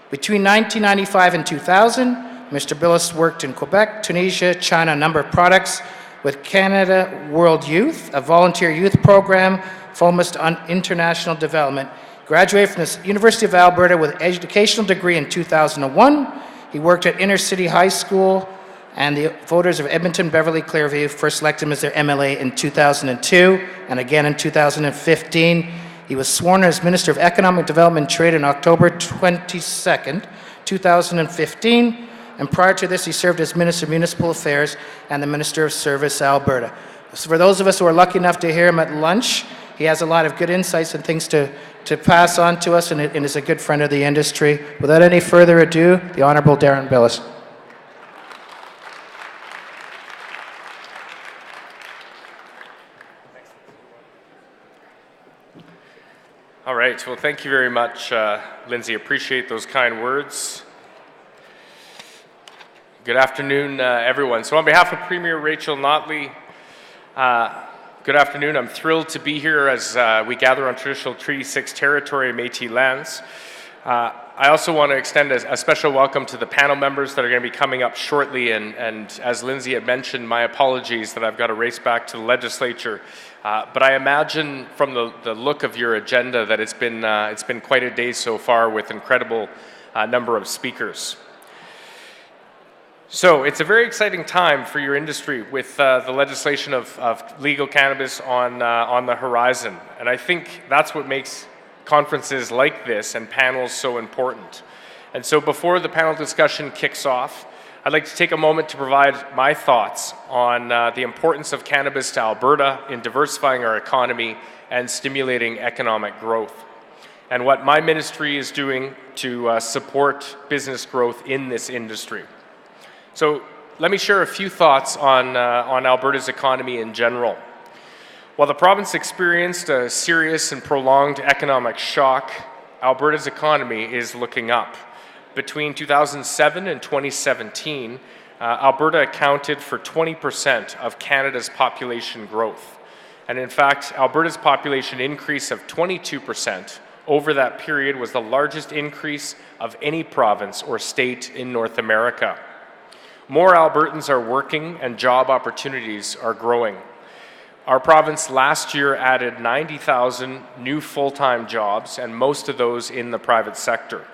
Between 1995 and 2000, Mr. Billes worked in Quebec, Tunisia, China, a number of products with Canada World Youth, a volunteer youth program focused on international development. Graduated from the University of Alberta with an educational degree in 2001. He worked at Inner City High School, and the voters of Edmonton, Beverly, Clearview first selected him as their MLA in 2002, and again in 2015. He was sworn as Minister of Economic Development and Trade on October 22nd, 2015, and prior to this he served as Minister of Municipal Affairs and the Minister of Service, Alberta. So for those of us who are lucky enough to hear him at lunch, he has a lot of good insights and things to pass on to us, and is a good friend of the industry. Without any further ado, the Honourable Darren Billes. All right, well, thank you very much, Lindsay. Appreciate those kind words. Good afternoon, everyone. So on behalf of Premier Rachel Notley, good afternoon. I'm thrilled to be here as we gather on traditional Treaty 6 territory, Métis lands. I also want to extend a special welcome to the panel members that are going to be coming up shortly, and as Lindsay had mentioned, my apologies that I've got to race back to the legislature. But I imagine from the look of your agenda that it's been quite a day so far with incredible number of speakers. So it's a very exciting time for your industry with the legislation of legal cannabis on the horizon. And I think that's what makes conferences like this and panels so important. And so before the panel discussion kicks off, I'd like to take a moment to provide my thoughts on the importance of cannabis to Alberta in diversifying our economy and stimulating economic growth, and what my ministry is doing to support business growth in this industry. So let me share a few thoughts on Alberta's economy in general. While the province experienced a serious and prolonged economic shock, Alberta's economy is looking up. Between 2007 and 2017, Alberta accounted for 20% of Canada's population growth. And in fact, Alberta's population increase of 22% over that period was the largest increase of any province or state in North America. More Albertans are working and job opportunities are growing. Our province last year added 90,000 new full-time jobs, and most of those in the private sector.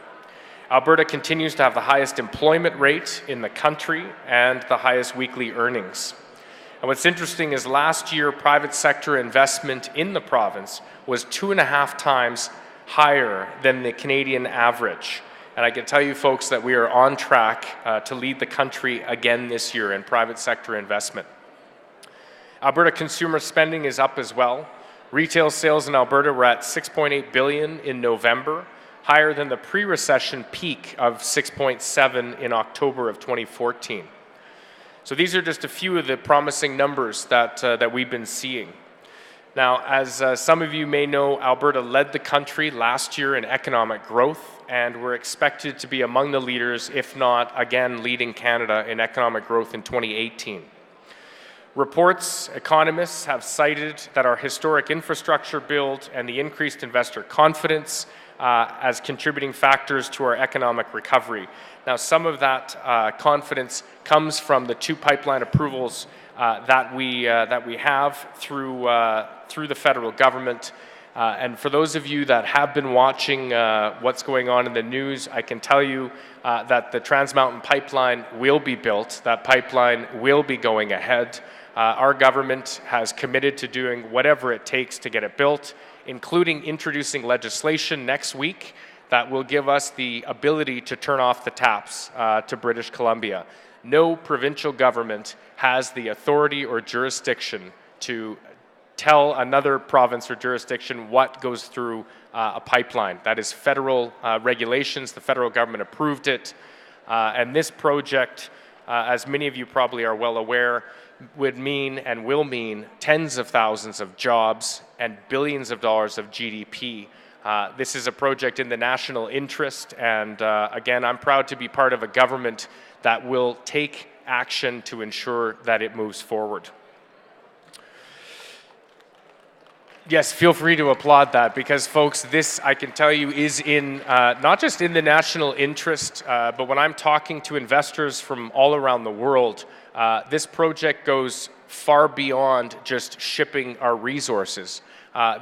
Alberta continues to have the highest employment rate in the country and the highest weekly earnings. And what's interesting is last year, private sector investment in the province was 2.5 times higher than the Canadian average. And I can tell you folks that we are on track to lead the country again this year in private sector investment. Alberta consumer spending is up as well. Retail sales in Alberta were at $6.8 billion in November, higher than the pre-recession peak of 6.7 in October of 2014. So these are just a few of the promising numbers that we've been seeing. Now, as some of you may know, Alberta led the country last year in economic growth, and we're expected to be among the leaders, if not, again, leading Canada in economic growth in 2018. Reports, economists have cited that our historic infrastructure build and the increased investor confidence as contributing factors to our economic recovery. Now, some of that confidence comes from the 2 pipeline approvals that we have through the federal government. And for those of you that have been watching what's going on in the news, I can tell you that the Trans Mountain Pipeline will be built. That pipeline will be going ahead. Our government has committed to doing whatever it takes to get it built, including introducing legislation next week that will give us the ability to turn off the taps to British Columbia. No provincial government has the authority or jurisdiction to tell another province or jurisdiction what goes through a pipeline. That is federal regulations. The federal government approved it. And this project, as many of you probably are well aware, would mean and will mean tens of thousands of jobs and billions of dollars of GDP. This is a project in the national interest, and again, I'm proud to be part of a government that will take action to ensure that it moves forward. Yes, feel free to applaud that, because folks, this, I can tell you, is in not just in the national interest, but when I'm talking to investors from all around the world, this project goes far beyond just shipping our resources.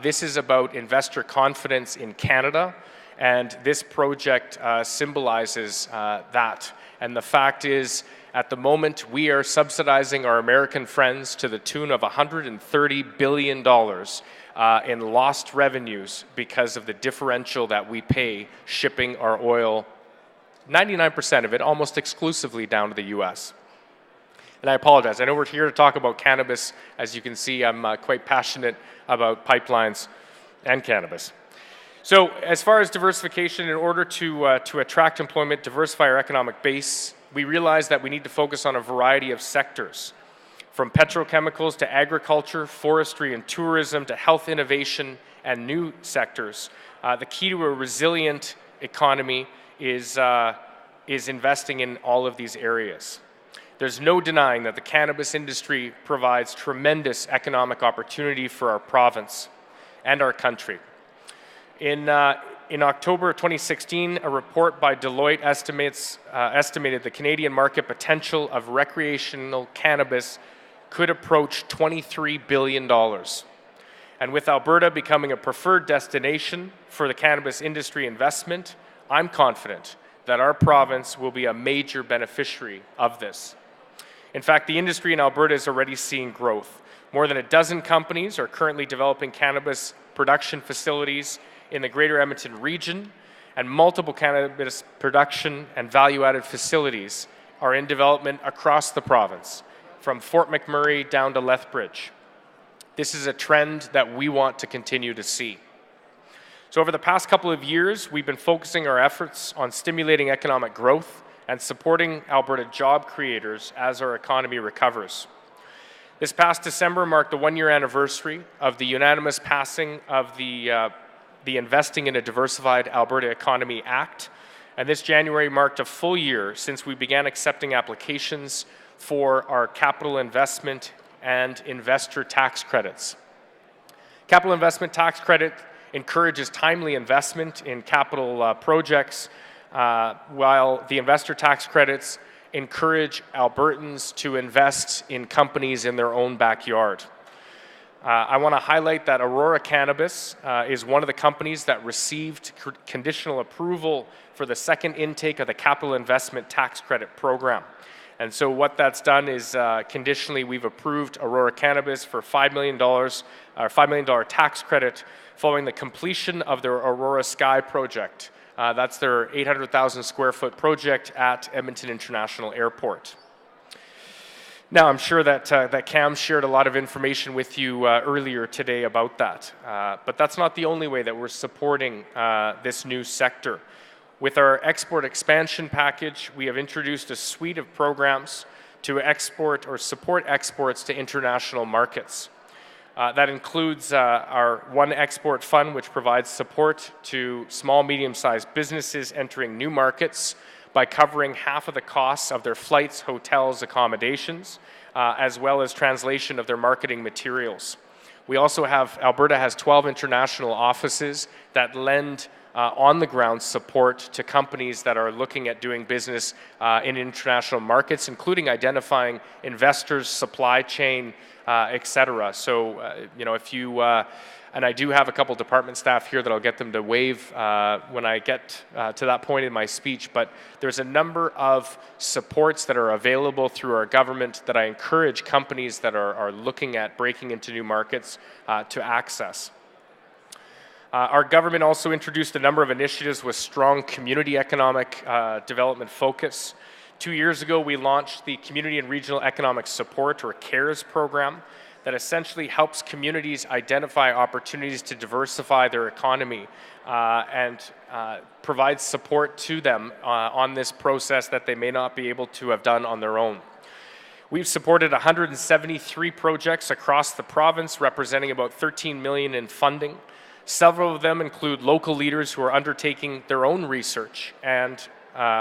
This is about investor confidence in Canada, and this project symbolizes that. And the fact is, at the moment, we are subsidizing our American friends to the tune of $130 billion in lost revenues because of the differential that we pay shipping our oil, 99% of it, almost exclusively down to the US. And I apologize, I know we're here to talk about cannabis. As you can see, I'm quite passionate about pipelines and cannabis. So as far as diversification, in order to attract employment, diversify our economic base, we realize that we need to focus on a variety of sectors, from petrochemicals to agriculture, forestry and tourism, to health innovation and new sectors. The key to a resilient economy is investing in all of these areas. There's no denying that the cannabis industry provides tremendous economic opportunity for our province and our country. In October of 2016, a report by Deloitte estimated the Canadian market potential of recreational cannabis could approach $23 billion. And with Alberta becoming a preferred destination for the cannabis industry investment, I'm confident that our province will be a major beneficiary of this. In fact, the industry in Alberta is already seeing growth. More than a dozen companies are currently developing cannabis production facilities in the Greater Edmonton region, and multiple cannabis production and value-added facilities are in development across the province, from Fort McMurray down to Lethbridge. This is a trend that we want to continue to see. So over the past couple of years, we've been focusing our efforts on stimulating economic growth and supporting Alberta job creators as our economy recovers. This past December marked the 1-year anniversary of the unanimous passing of the Investing in a Diversified Alberta Economy Act, and this January marked a full year since we began accepting applications for our capital investment and investor tax credits. Capital investment tax credit encourages timely investment in capital projects, while the investor tax credits encourage Albertans to invest in companies in their own backyard. I want to highlight that Aurora Cannabis is one of the companies that received conditional approval for the second intake of the Capital Investment Tax Credit Program. And so what that's done is conditionally we've approved Aurora Cannabis for $5 million, or $5 million tax credit following the completion of their Aurora Sky project. That's their 800,000 square foot project at Edmonton International Airport. Now, I'm sure that Cam shared a lot of information with you earlier today about that. But that's not the only way that we're supporting this new sector. With our export expansion package, we have introduced a suite of programs to export or support exports to international markets. That includes our One Export Fund, which provides support to small, medium-sized businesses entering new markets by covering half of the costs of their flights, hotels, accommodations, as well as translation of their marketing materials. We also have, Alberta has 12 international offices that lend on-the-ground support to companies that are looking at doing business in international markets, including identifying investors, supply chain, etc. So, you know, if you, and I do have a couple department staff here that I'll get them to wave when I get to that point in my speech, but there's a number of supports that are available through our government that I encourage companies that are looking at breaking into new markets to access. Our government also introduced a number of initiatives with strong community economic development focus. 2 years ago, we launched the Community and Regional Economic Support, or CARES program, that essentially helps communities identify opportunities to diversify their economy and provides support to them on this process that they may not be able to have done on their own. We've supported 173 projects across the province, representing about $13 million in funding. Several of them include local leaders who are undertaking their own research and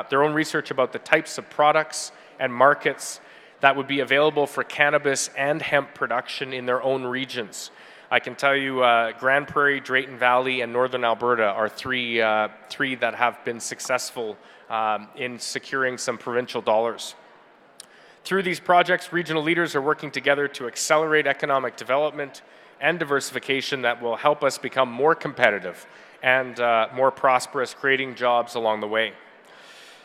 their own research about the types of products and markets that would be available for cannabis and hemp production in their own regions. I can tell you Grand Prairie, Drayton Valley, and Northern Alberta are three that have been successful in securing some provincial dollars. Through these projects, regional leaders are working together to accelerate economic development and diversification that will help us become more competitive and more prosperous, creating jobs along the way.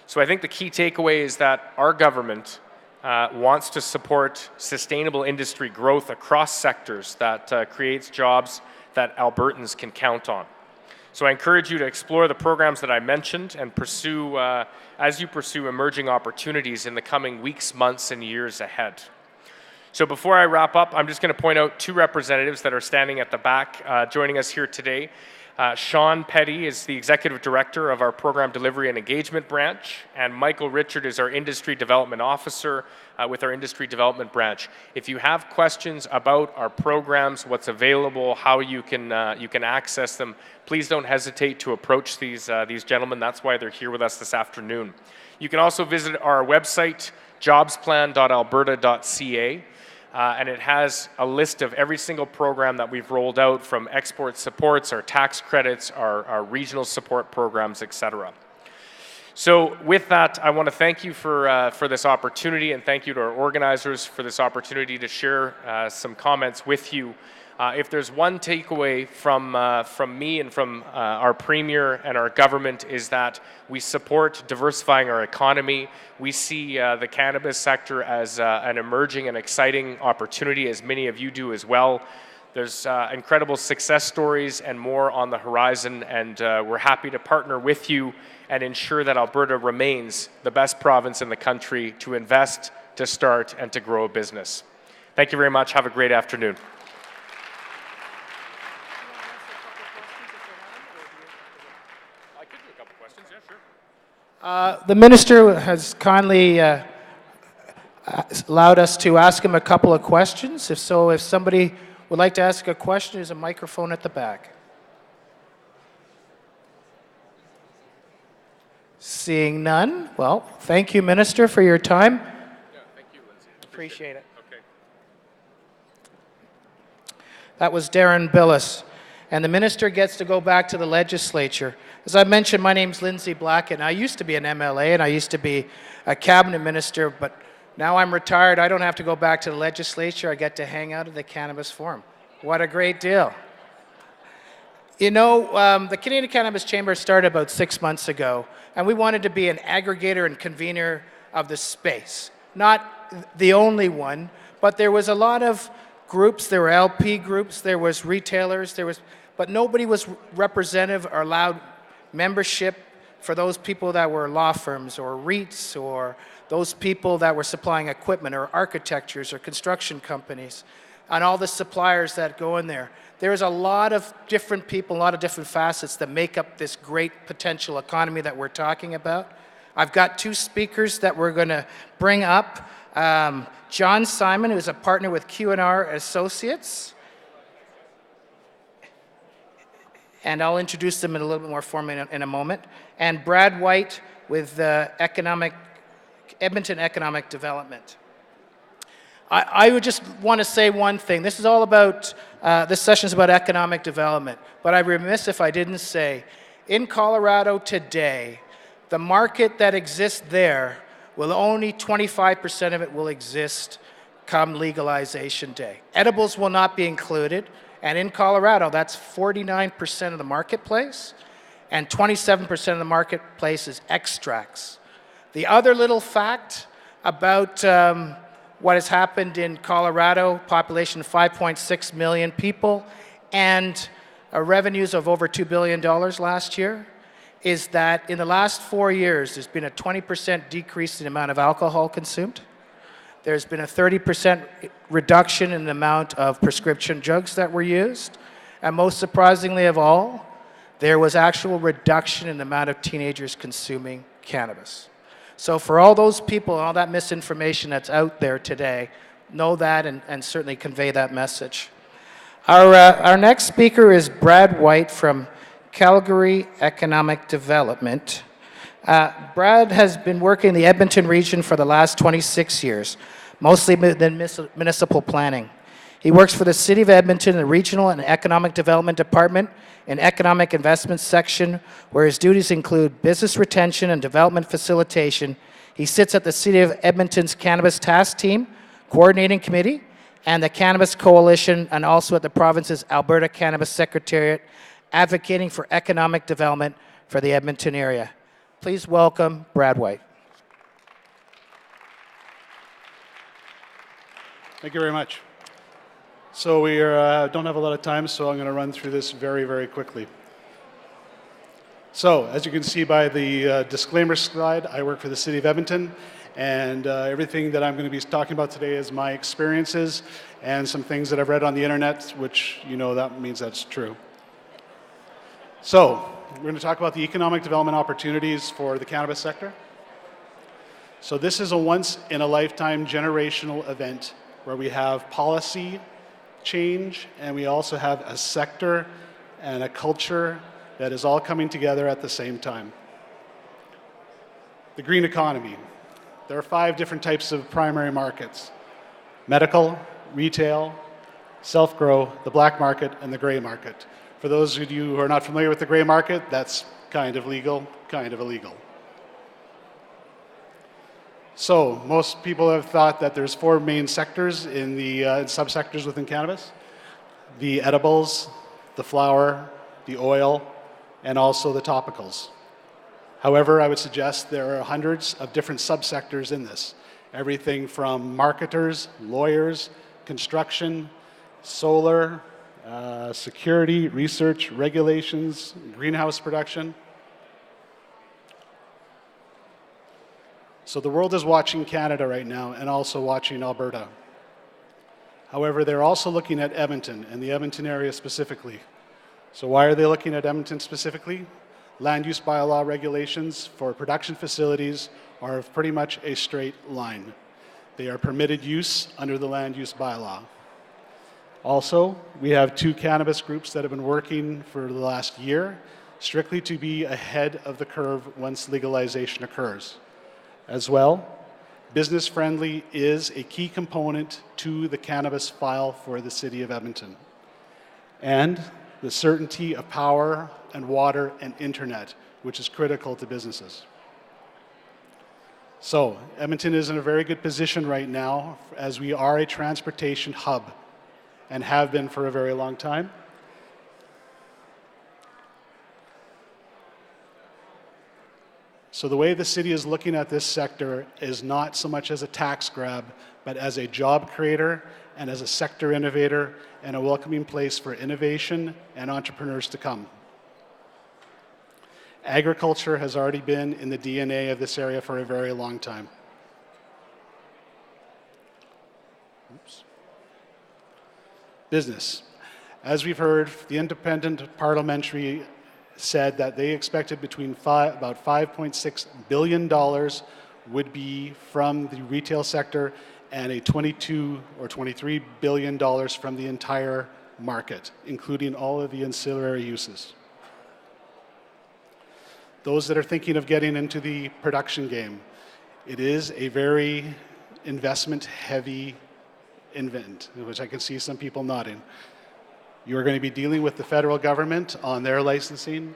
So I think the key takeaway is that our government wants to support sustainable industry growth across sectors that creates jobs that Albertans can count on. So I encourage you to explore the programs that I mentioned and pursue, as you pursue emerging opportunities in the coming weeks, months, and years ahead. So before I wrap up, I'm just going to point out two representatives that are standing at the back joining us here today. Sean Petty is the Executive Director of our Program Delivery and Engagement Branch, and Michael Richard is our Industry Development Officer with our Industry Development Branch. If you have questions about our programs, what's available, how you can access them, please don't hesitate to approach these gentlemen. That's why they're here with us this afternoon. You can also visit our website, jobsplan.alberta.ca. And it has a list of every single program that we've rolled out, from export supports, our tax credits, our regional support programs, etc. So with that, I want to thank you for this opportunity, and thank you to our organizers for this opportunity to share some comments with you. If there's one takeaway from me and from our Premier and our government, is that we support diversifying our economy. We see the cannabis sector as an emerging and exciting opportunity, as many of you do as well. There's incredible success stories and more on the horizon, and we're happy to partner with you and ensure that Alberta remains the best province in the country to invest, to start, and to grow a business. Thank you very much. Have a great afternoon. The Minister has kindly allowed us to ask him a couple of questions. If somebody would like to ask a question, there's a microphone at the back. Seeing none, well, thank you, Minister, for your time. Yeah, thank you, Lindsay. Appreciate it. Okay. That was Darren Billis. And the Minister gets to go back to the legislature. As I mentioned, my name's Lindsay Blackett, and I used to be an MLA, and I used to be a cabinet minister, but now I'm retired. I don't have to go back to the legislature. I get to hang out at the Cannabis Forum. What a great deal. You know, the Canadian Cannabis Chamber started about 6 months ago, and we wanted to be an aggregator and convener of the space. Not the only one, but there was a lot of groups. There were LP groups, there was retailers, but nobody was representative or allowed membership for those people that were law firms or REITs or those people that were supplying equipment or architectures or construction companies and all the suppliers that go in there. There's a lot of different people, a lot of different facets that make up this great potential economy that we're talking about. I've got two speakers that we're going to bring up. John Simon, who's a partner with Q&R Associates. And I'll introduce them in a little bit more form in a moment. And Brad White with Edmonton Economic Development. I would just want to say one thing. This is all about, this session is about economic development, but I'd be remiss if I didn't say, in Colorado today, the market that exists there will only 25% of it will exist come legalization day. Edibles will not be included, and in Colorado, that's 49% of the marketplace, and 27% of the marketplace is extracts. The other little fact about what has happened in Colorado, population of 5.6 million people, and revenues of over $2 billion last year, is that in the last 4 years, there's been a 20% decrease in the amount of alcohol consumed. There's been a 30% reduction in the amount of prescription drugs that were used. And most surprisingly of all, there was actual reduction in the amount of teenagers consuming cannabis. So for all those people and all that misinformation that's out there today, know that and certainly convey that message. Our next speaker is Brad White from Calgary Economic Development. Brad has been working in the Edmonton region for the last 26 years, mostly in municipal planning. He works for the City of Edmonton, the Regional and Economic Development Department, in Economic Investments section, where his duties include business retention and development facilitation. He sits at the City of Edmonton's Cannabis Task Team, Coordinating Committee, and the Cannabis Coalition, and also at the province's Alberta Cannabis Secretariat, advocating for economic development for the Edmonton area. Please welcome Brad White. Thank you very much. So we don't have a lot of time, so I'm going to run through this very, very quickly. So, as you can see by the disclaimer slide, I work for the City of Edmonton, and everything that I'm going to be talking about today is my experiences and some things that I've read on the internet, which, you know, that means that's true. So, we're going to talk about the economic development opportunities for the cannabis sector. So this is a once-in-a-lifetime generational event where we have policy change, and we also have a sector and a culture that is all coming together at the same time. The green economy. There are 5 different types of primary markets: medical, retail, self-grow, the black market, and the gray market. For those of you who are not familiar with the gray market, that's kind of legal, kind of illegal. So most people have thought that there's 4 main sectors in the subsectors within cannabis: the edibles, the flower, the oil, and also the topicals. However, I would suggest there are hundreds of different subsectors in this. Everything from marketers, lawyers, construction, solar, security, research, regulations, greenhouse production. So the world is watching Canada right now and also watching Alberta. However, they're also looking at Edmonton and the Edmonton area specifically. So why are they looking at Edmonton specifically? Land use bylaw regulations for production facilities are pretty much a straight line. They are permitted use under the land use bylaw. Also, we have 2 cannabis groups that have been working for the last year, strictly to be ahead of the curve once legalization occurs. As well, business friendly is a key component to the cannabis file for the City of Edmonton. And the certainty of power and water and internet, which is critical to businesses. So, Edmonton is in a very good position right now as we are a transportation hub. and have been for a very long time. So the way the city is looking at this sector is not so much as a tax grab, but as a job creator and as a sector innovator and a welcoming place for innovation and entrepreneurs to come. Agriculture has already been in the DNA of this area for a very long time. Oops. Business. As we've heard, the independent parliamentary said that they expected between about $5.6 billion would be from the retail sector and a $22 or $23 billion from the entire market, including all of the ancillary uses. Those that are thinking of getting into the production game, it is a very investment-heavy invent, which I can see some people nodding. You are going to be dealing with the federal government on their licensing.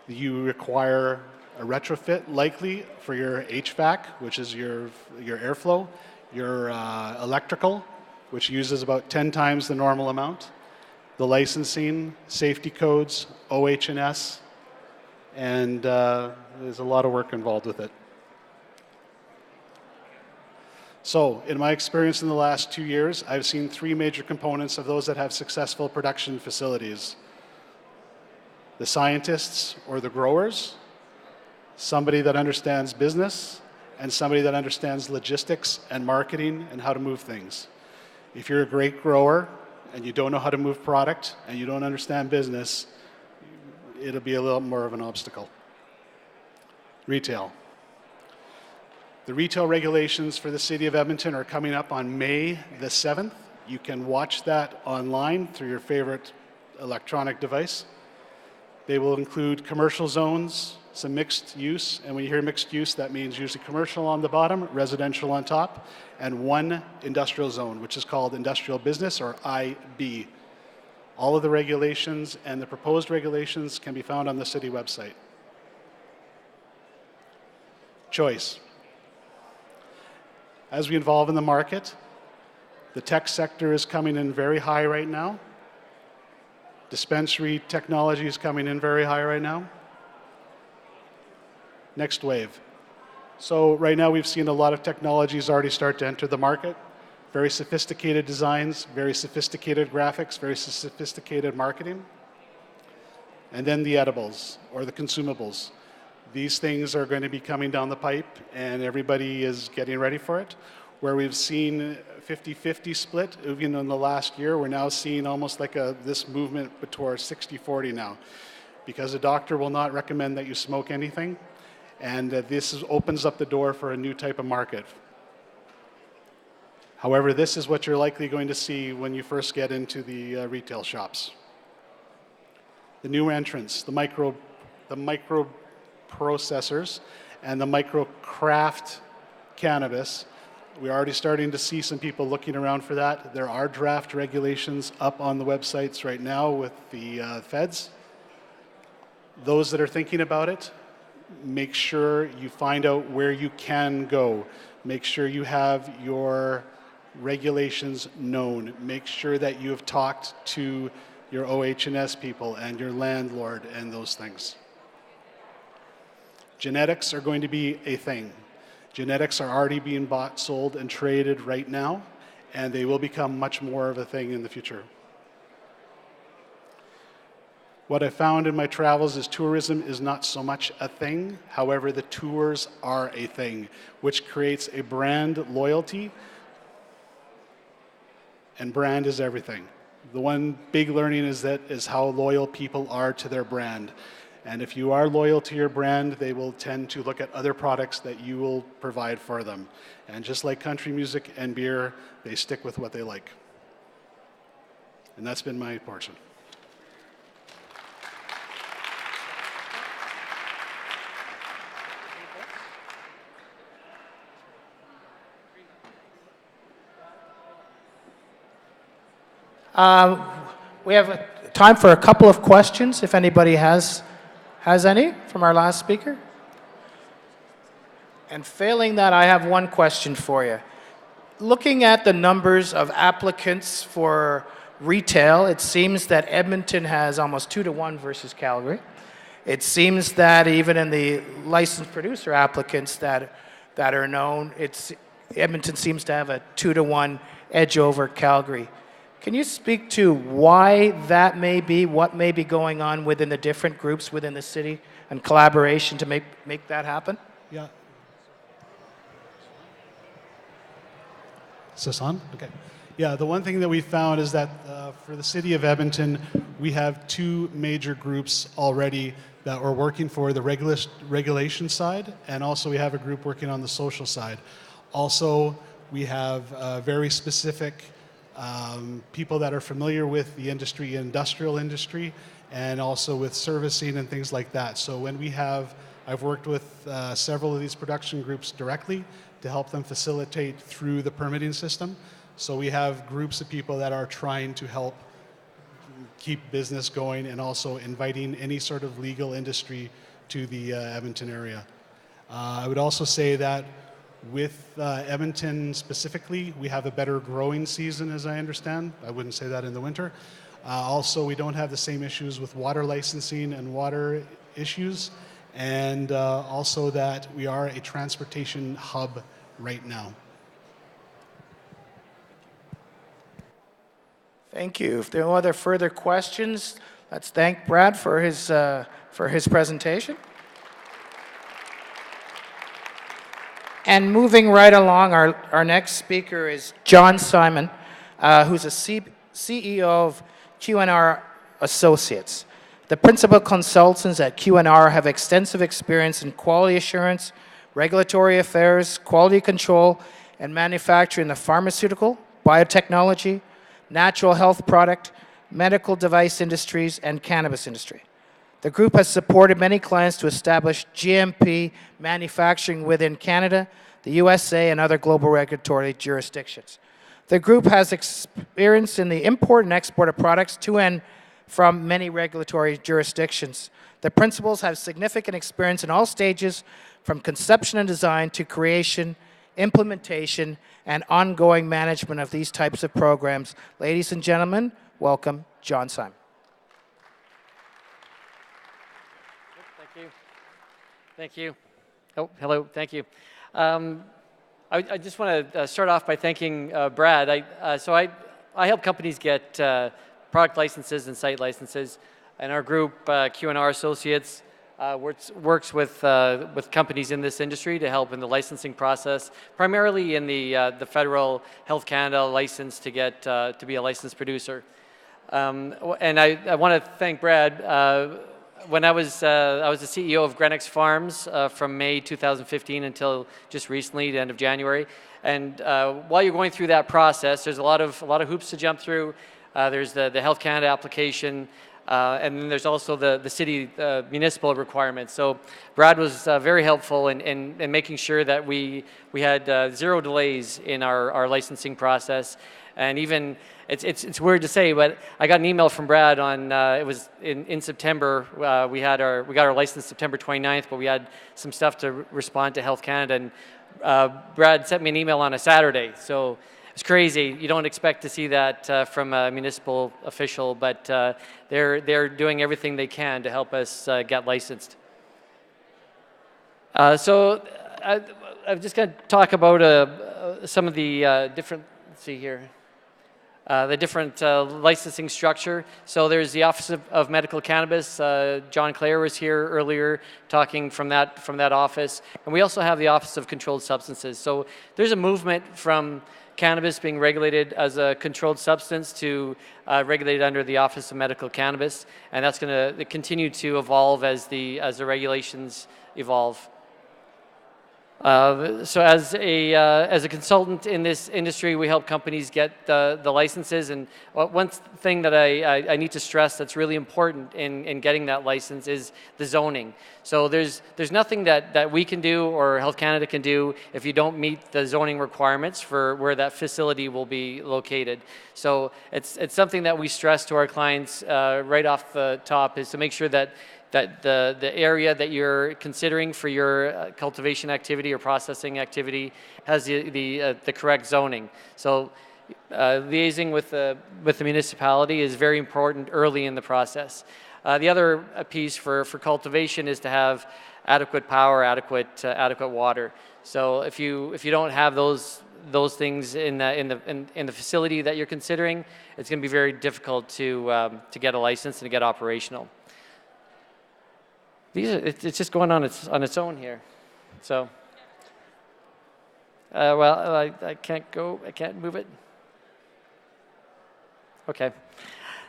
You require a retrofit, likely, for your HVAC, which is your airflow, your electrical, which uses about 10 times the normal amount, the licensing, safety codes, OH&S, and there's a lot of work involved with it. So, in my experience in the last 2 years, I've seen 3 major components of those that have successful production facilities. The scientists or the growers, somebody that understands business, and somebody that understands logistics and marketing and how to move things. If you're a great grower and you don't know how to move product and you don't understand business, it'll be a little more of an obstacle. Retail. The retail regulations for the City of Edmonton are coming up on May the 7th. You can watch that online through your favorite electronic device. They will include commercial zones, some mixed use, and when you hear mixed use, that means usually commercial on the bottom, residential on top, and 1 industrial zone, which is called industrial business, or IB. All of the regulations and the proposed regulations can be found on the city website. Choice. As we evolve in the market, the tech sector is coming in very high right now. Dispensary technology is coming in very high right now. Next wave. So right now we've seen a lot of technologies already start to enter the market. Very sophisticated designs, very sophisticated graphics, very sophisticated marketing. And then the edibles, or the consumables. These things are going to be coming down the pipe, and everybody is getting ready for it. Where we've seen 50-50 split, even in the last year, we're now seeing almost like this movement towards 60-40 now. Because a doctor will not recommend that you smoke anything, and this opens up the door for a new type of market. However, this is what you're likely going to see when you first get into the retail shops. The new entrants, the micro processors and the micro craft cannabis. We're already starting to see some people looking around for that. There are draft regulations up on the websites right now with the feds. Those that are thinking about it, make sure you find out where you can go. Make sure you have your regulations known. Make sure that you have talked to your OH&S people and your landlord and those things. Genetics are going to be a thing. Genetics are already being bought, sold, and traded right now, and they will become much more of a thing in the future. What I found in my travels is tourism is not so much a thing. However, the tours are a thing, which creates a brand loyalty, and brand is everything. The one big learning is how loyal people are to their brand. And if you are loyal to your brand, they will tend to look at other products that you will provide for them. And just like country music and beer, they stick with what they like. And that's been my portion. We have time for a couple of questions, if anybody has any from our last speaker. And failing that, I have one question for you. Looking at the numbers of applicants for retail, it seems that Edmonton has almost 2-to-1 versus Calgary. It seems that even in the licensed producer applicants that are known, Edmonton seems to have a 2-to-1 edge over Calgary. Can you speak to why that may be, what may be going on within the different groups within the city and collaboration to make that happen? Yeah. Is this on? Okay. Yeah, the one thing that we found is that for the city of Edmonton, we have two major groups already that we're working for the regulation side, and also we have a group working on the social side. Also, we have very specific people that are familiar with the industry, industrial industry, and also with servicing and things like that. So when I've worked with several of these production groups directly to help them facilitate through the permitting system. So we have groups of people that are trying to help keep business going and also inviting any sort of legal industry to the Edmonton area. I would also say that with Edmonton specifically, we have a better growing season, as I understand. I wouldn't say that in the winter. Also, we don't have the same issues with water licensing and water issues, and also that we are a transportation hub right now. Thank you. If there are no other further questions, let's thank Brad for his presentation. And moving right along, our next speaker is John Simon, who's a CEO of QNR Associates. The principal consultants at QNR have extensive experience in quality assurance, regulatory affairs, quality control, and manufacturing in the pharmaceutical, biotechnology, natural health product, medical device industries, and cannabis industry. The group has supported many clients to establish GMP manufacturing within Canada, the USA, and other global regulatory jurisdictions. The group has experience in the import and export of products to and from many regulatory jurisdictions. The principals have significant experience in all stages, from conception and design to creation, implementation, and ongoing management of these types of programs. Ladies and gentlemen, welcome John Simon. Thank you. Thank you. Oh, hello. Thank you. I just want to start off by thanking Brad. I help companies get product licenses and site licenses, and our group, QNR Associates, works with companies in this industry to help in the licensing process, primarily in the federal Health Canada license to get to be a licensed producer. And I want to thank Brad. When I was the CEO of Grenex Farms from May 2015 until just recently, the end of January. And while you're going through that process, there's a lot of hoops to jump through. There's the Health Canada application, and then there's also the city municipal requirements. So Brad was very helpful in making sure that we had zero delays in our licensing process. And even, it's weird to say, but I got an email from Brad on, it was in September. We got our license September 29th, but we had some stuff to respond to Health Canada. And Brad sent me an email on a Saturday. So it's crazy. You don't expect to see that from a municipal official, but they're doing everything they can to help us get licensed. So I'm just going to talk about some of the different, let's see here. The different licensing structure. So there's the Office of Medical Cannabis. John Clare was here earlier talking from that office. And we also have the Office of Controlled Substances. So there's a movement from cannabis being regulated as a controlled substance to regulated under the Office of Medical Cannabis. And that's going to continue to evolve as the regulations evolve. So as a consultant in this industry, we help companies get the licenses. And one thing that I need to stress that's really important in getting that license is the zoning. So there's nothing that we can do or Health Canada can do if you don't meet the zoning requirements for where that facility will be located. So it's something that we stress to our clients right off the top, is to make sure that the area that you're considering for your cultivation activity or processing activity has the correct zoning. So liaising with the municipality is very important early in the process. The other piece for cultivation is to have adequate power, adequate water. So if you don't have those things in the facility that you're considering, it's going to be very difficult to get a license and to get operational. It's just going on its own here. So well, I can't move it. Okay.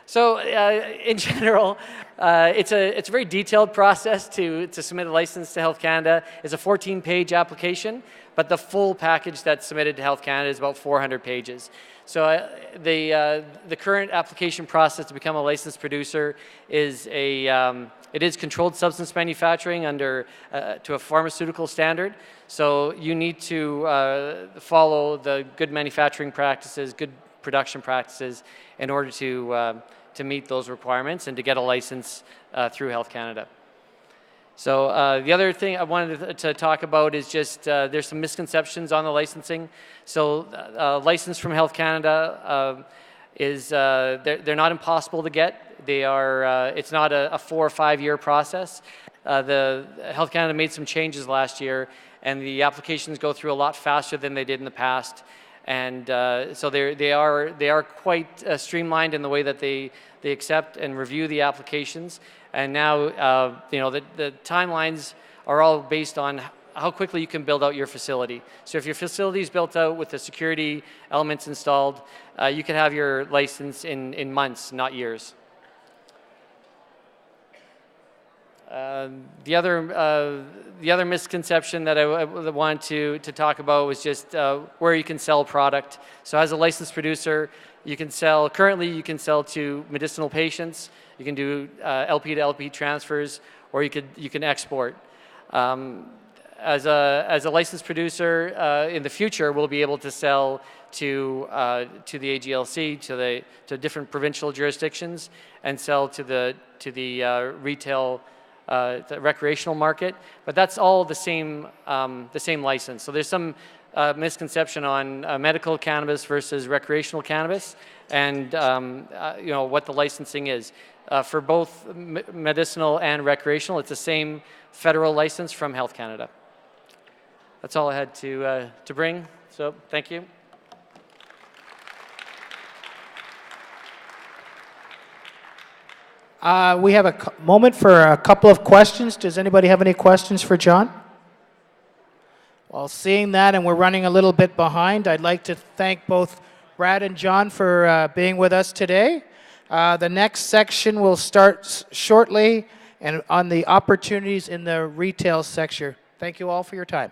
So in general, it's a very detailed process to submit a license to Health Canada. It's a 14-page application, but the full package that's submitted to Health Canada is about 400 pages. So the current application process to become a licensed producer is it is controlled substance manufacturing under to a pharmaceutical standard. So you need to follow the good manufacturing practices, good production practices, in order to meet those requirements and to get a license through Health Canada. So the other thing I wanted to talk about is just there's some misconceptions on the licensing. So license from Health Canada they're not impossible to get. They are it's not a 4 or 5 year process. The Health Canada made some changes last year, and the applications go through a lot faster than they did in the past. And so they are quite streamlined in the way that they accept and review the applications. And now the timelines are all based on how quickly you can build out your facility. So if your facility is built out with the security elements installed, you can have your license in months, not years. The other misconception that I wanted to talk about was just where you can sell product. So as a licensed producer, currently you can sell to medicinal patients, you can do LP to LP transfers, or you can export. As a licensed producer, in the future, we'll be able to sell to the AGLC, to different provincial jurisdictions, and sell to the retail, the recreational market. But that's all the same license. So there's some misconception on medical cannabis versus recreational cannabis, and what the licensing is. For both medicinal and recreational, it's the same federal license from Health Canada. That's all I had to bring. So thank you. We have a moment for a couple of questions. Does anybody have any questions for John? Well, seeing that, and we're running a little bit behind, I'd like to thank both Brad and John for being with us today. The next section will start shortly and on the opportunities in the retail sector. Thank you all for your time.